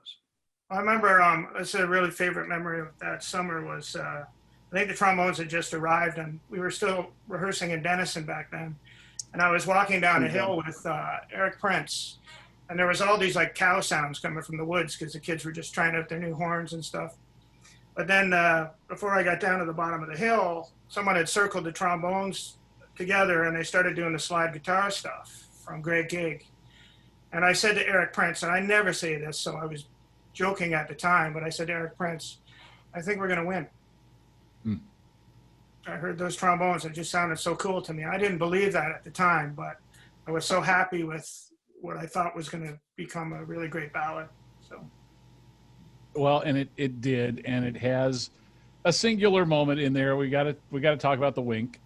I remember, that's a really favorite memory of that summer was, I think the trombones had just arrived, and we were still rehearsing in Denison back then. And I was walking down a hill with Eric Prince. And there was all these like cow sounds coming from the woods because the kids were just trying out their new horns and stuff. But then before I got down to the bottom of the hill, someone had circled the trombones together and they started doing the slide guitar stuff from Great Gig. And I said to Eric Prince, and I never say this, so I was joking at the time, but I said to Eric Prince, "I think we're going to win." I heard those trombones. It just sounded so cool to me. I didn't believe that at the time, but I was so happy with what I thought was going to become a really great ballad. So, well, and it did, and it has a singular moment in there. We got to talk about the wink.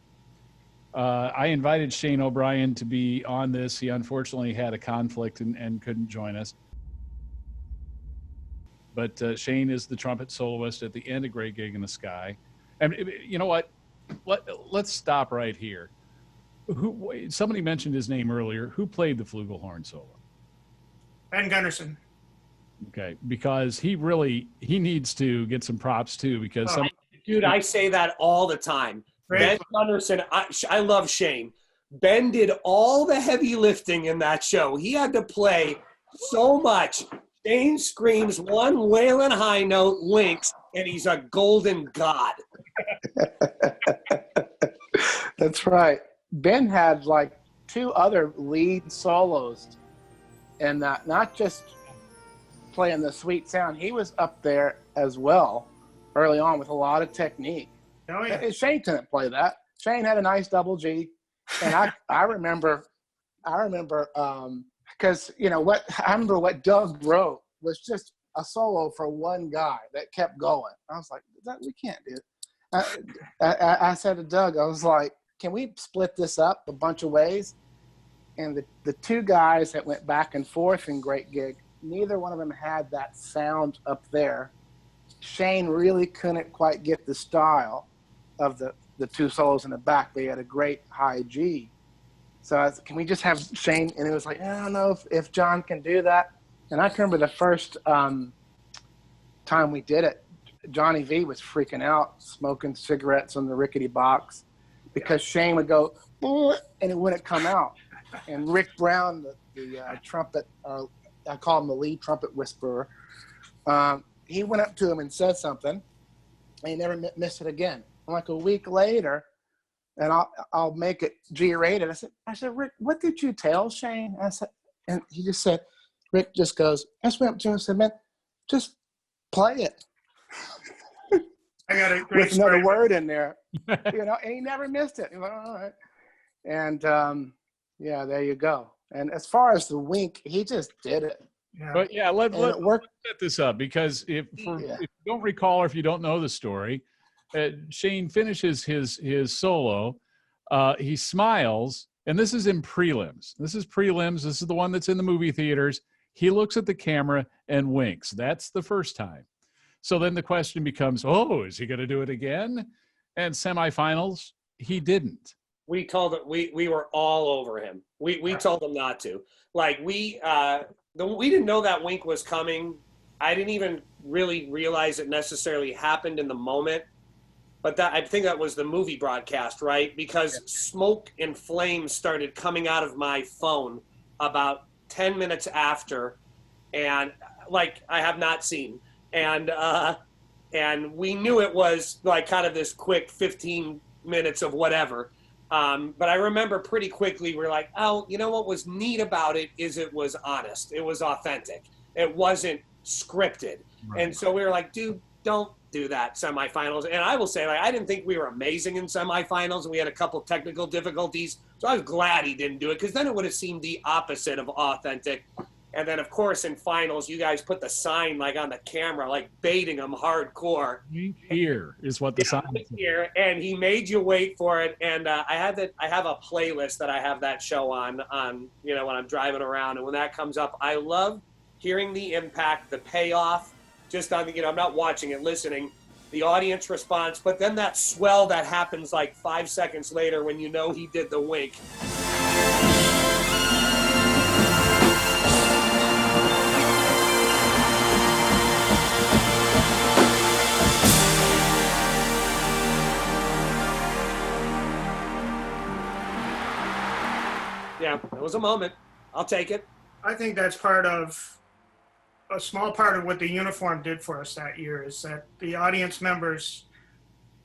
I invited Shane O'Brien to be on this. He unfortunately had a conflict and couldn't join us. But Shane is the trumpet soloist at the end of Great Gig in the Sky. And you know what? Let's stop right here. Somebody mentioned his name earlier. Who played the flugelhorn solo? Ben Gunderson. Okay, because he needs to get some props too. Because dude, I say that all the time. Great. Ben Gunderson, I love Shane. Ben did all the heavy lifting in that show. He had to play so much. Shane screams one wailing high note, links, and he's a golden god. That's right. Ben had like 2 other lead solos, and not just playing the sweet sound. He was up there as well early on with a lot of technique. Oh, yeah. Shane couldn't play that. Shane had a nice double G, and I remember because I remember what Doug wrote was just a solo for one guy that kept going. I was like, we can't do it. I said to Doug, I was like, can we split this up a bunch of ways? And the 2 guys that went back and forth in Great Gig, neither one of them had that sound up there. Shane really couldn't quite get the style of the 2 solos in the back. They had a great high G. So I said, can we just have Shane? And it was like, I don't know if John can do that. And I can remember the first time we did it, Johnny V was freaking out, smoking cigarettes on the rickety box because Shane would go, and it wouldn't come out. And Rick Brown, the trumpet, I call him the lead trumpet whisperer, he went up to him and said something, and he never missed it again. And like a week later, and I'll make it G-rated. I said, Rick, what did you tell Shane? I said, and he just said, Rick just goes, I just went up to him and said, man, just play it. I got a great with another story. word in there, and he never missed it. He went, all right. And yeah, there you go. And as far as the wink, he just did it. Yeah. But yeah, let's worked. set this up because if you don't recall or if you don't know the story, Shane finishes his solo. He smiles, and this is in prelims. This is prelims. This is the one that's in the movie theaters. He looks at the camera and winks. That's the first time. So then the question becomes, is he going to do it again? And semifinals, he didn't. We told him we were all over him. We told him not to. Like we didn't know that wink was coming. I didn't even really realize it necessarily happened in the moment. But I think that was the movie broadcast, right? Because smoke and flames started coming out of my phone about 10 minutes after, and like I have not seen. And we knew it was like kind of this quick 15 minutes of whatever. But I remember pretty quickly we're like, you know what was neat about it is it was honest. It was authentic. It wasn't scripted. Right. And so we were like, dude, don't do that semifinals. And I will say, like, I didn't think we were amazing in semifinals. We had a couple technical difficulties. So I was glad he didn't do it because then it would have seemed the opposite of authentic. And then, of course, in finals, you guys put the sign like on the camera, like baiting them hardcore. Here is what the sign is. Here, and he made you wait for it. And I have a playlist that I have that show on when I'm driving around. And when that comes up, I love hearing the impact, the payoff, just on I'm not watching it, listening, the audience response, but then that swell that happens like 5 seconds later when you know he did the wink. Yeah, it was a moment. I'll take it. I think that's a small part of what the uniform did for us that year is that the audience members,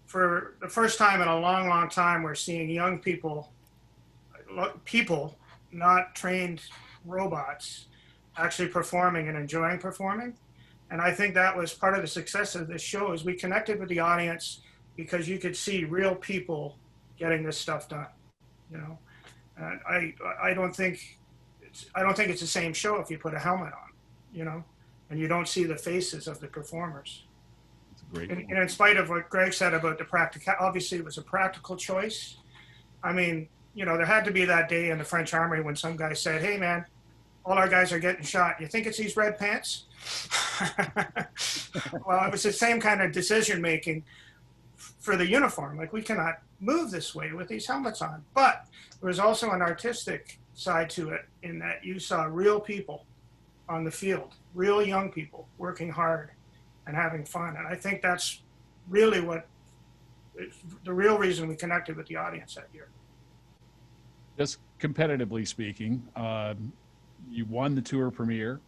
for the first time in a long, long time, we're seeing young people, not trained robots, actually performing and enjoying performing. And I think that was part of the success of this show is we connected with the audience because you could see real people getting this stuff done, And I don't think it's the same show if you put a helmet on, and you don't see the faces of the performers. That's a great. And in spite of what Greg said about the obviously it was a practical choice. I mean, there had to be that day in the French Army when some guy said, "Hey, man, all our guys are getting shot. You think it's these red pants?" Well, it was the same kind of decision making for the uniform. Like, we cannot move this way with these helmets on. But there was also an artistic side to it in that you saw real people on the field, real young people working hard and having fun. And I think that's really the real reason we connected with the audience that year. Just competitively speaking, you won the tour premiere.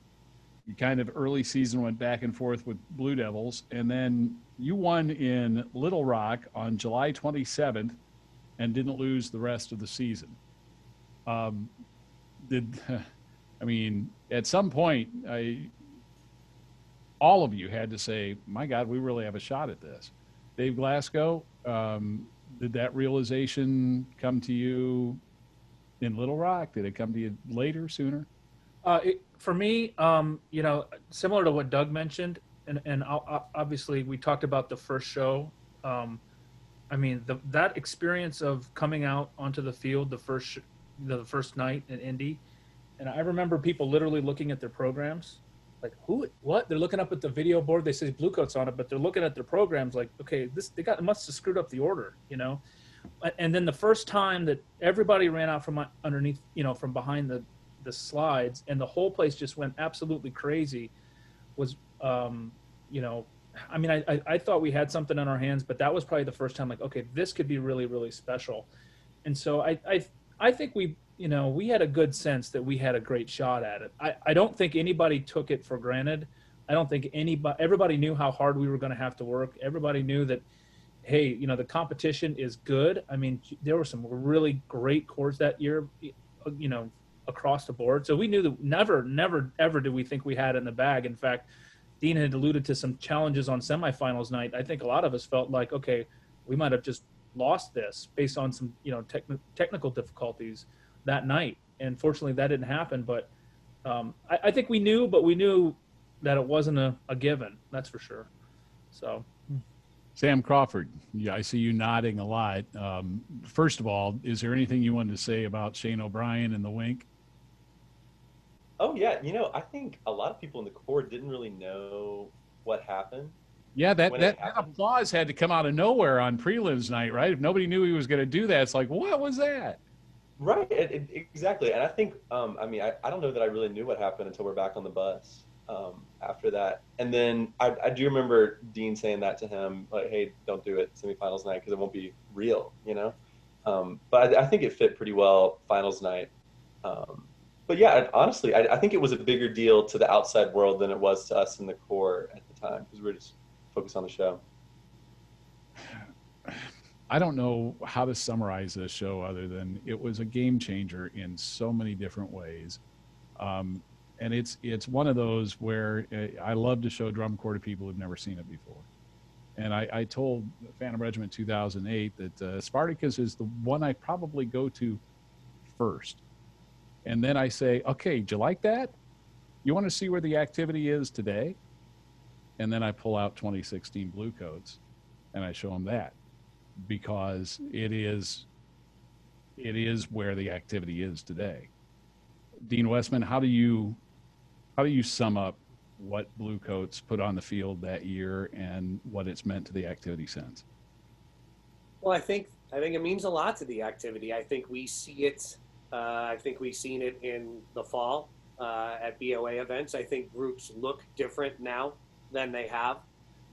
You kind of early season went back and forth with Blue Devils, and then you won in Little Rock on July 27th and didn't lose the rest of the season. I mean, at some point, all of you had to say, my God, we really have a shot at this. Dave Glasgow, did that realization come to you in Little Rock? Did it come to you later, sooner? For me, you know, similar to what Doug mentioned, and obviously we talked about the first show. I mean, that experience of coming out onto the field the first night in Indy, and I remember people literally looking at their programs, like, what? They're looking up at the video board. They say Bluecoats on it, but they're looking at their programs like, okay, must have screwed up the order, you know. And then the first time that everybody ran out from underneath, you know, from behind the slides, and the whole place just went absolutely crazy, was, you know, I mean, I thought we had something in our hands, but that was probably the first time, like, okay, this could be really, really special. And so I think we, you know, we had a good sense that we had a great shot at it. I don't think anybody took it for granted. I don't think everybody knew how hard we were going to have to work. Everybody knew that, hey, you know, the competition is good. I mean, there were some really great chords that year, you know, across the board. So we knew that never, ever did we think we had it in the bag. In fact, Dean had alluded to some challenges on semifinals night. I think a lot of us felt like, okay, we might have just lost this based on some, you know, technical difficulties that night. And fortunately that didn't happen. But I think we knew that it wasn't a given. That's for sure. So. Sam Crawford, yeah, I see you nodding a lot. First of all, is there anything you wanted to say about Shane O'Brien and the Wink? Oh, yeah. You know, I think a lot of people in the Corps didn't really know what happened. Yeah, that applause had to come out of nowhere on prelims night, right? If nobody knew he was going to do that, it's like, what was that? Right, exactly. And I think, I mean, I don't know that I really knew what happened until we're back on the bus after that. And then I do remember Dean saying that to him, like, hey, don't do it semifinals night because it won't be real, you know? But I think it fit pretty well finals night. But yeah, honestly, I think it was a bigger deal to the outside world than it was to us in the Corps at the time because we were just focused on the show. I don't know how to summarize this show other than it was a game changer in so many different ways. And it's one of those where I love to show drum corps to people who've never seen it before. And I told Phantom Regiment 2008 that Spartacus is the one I probably go to first. And then I say, okay, do you like that? You want to see where the activity is today? And then I pull out 2016 Bluecoats and I show them that because it is where the activity is today. Dean Westman, how do you sum up what Bluecoats put on the field that year and what it's meant to the activity since? Well, I think it means a lot to the activity. I think we see it. I think we've seen it in the fall at BOA events. I think groups look different now than they have.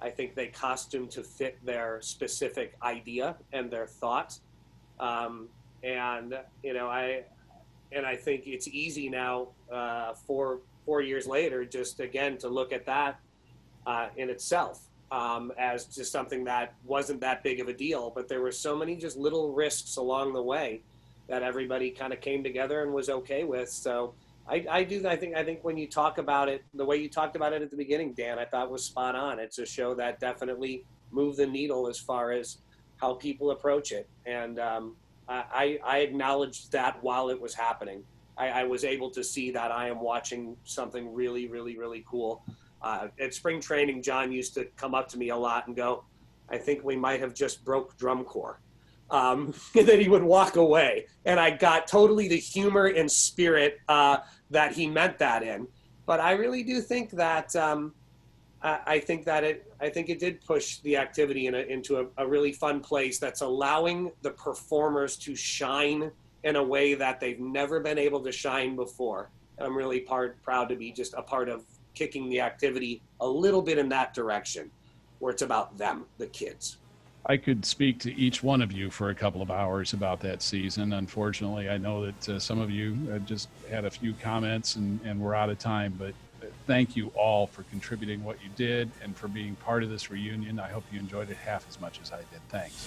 I think they costume to fit their specific idea and their thought. And you know, I think it's easy now 4 years later, just again to look at that in itself as just something that wasn't that big of a deal, but there were so many just little risks along the way that everybody kind of came together and was okay with. So I think when you talk about it, the way you talked about it at the beginning, Dan, I thought was spot on. It's a show that definitely moved the needle as far as how people approach it. And I acknowledged that while it was happening. I was able to see that I am watching something really, really, really cool. At spring training, John used to come up to me a lot and go, I think we might have just broke drum corps. And then he would walk away. And I got totally the humor and spirit that he meant that in. But I really do think that I think it did push the activity into a really fun place that's allowing the performers to shine in a way that they've never been able to shine before. And I'm really proud to be just a part of kicking the activity a little bit in that direction, where it's about them, the kids. I could speak to each one of you for a couple of hours about that season. Unfortunately, I know that some of you just had a few comments and we're out of time, but thank you all for contributing what you did and for being part of this reunion. I hope you enjoyed it half as much as I did. Thanks.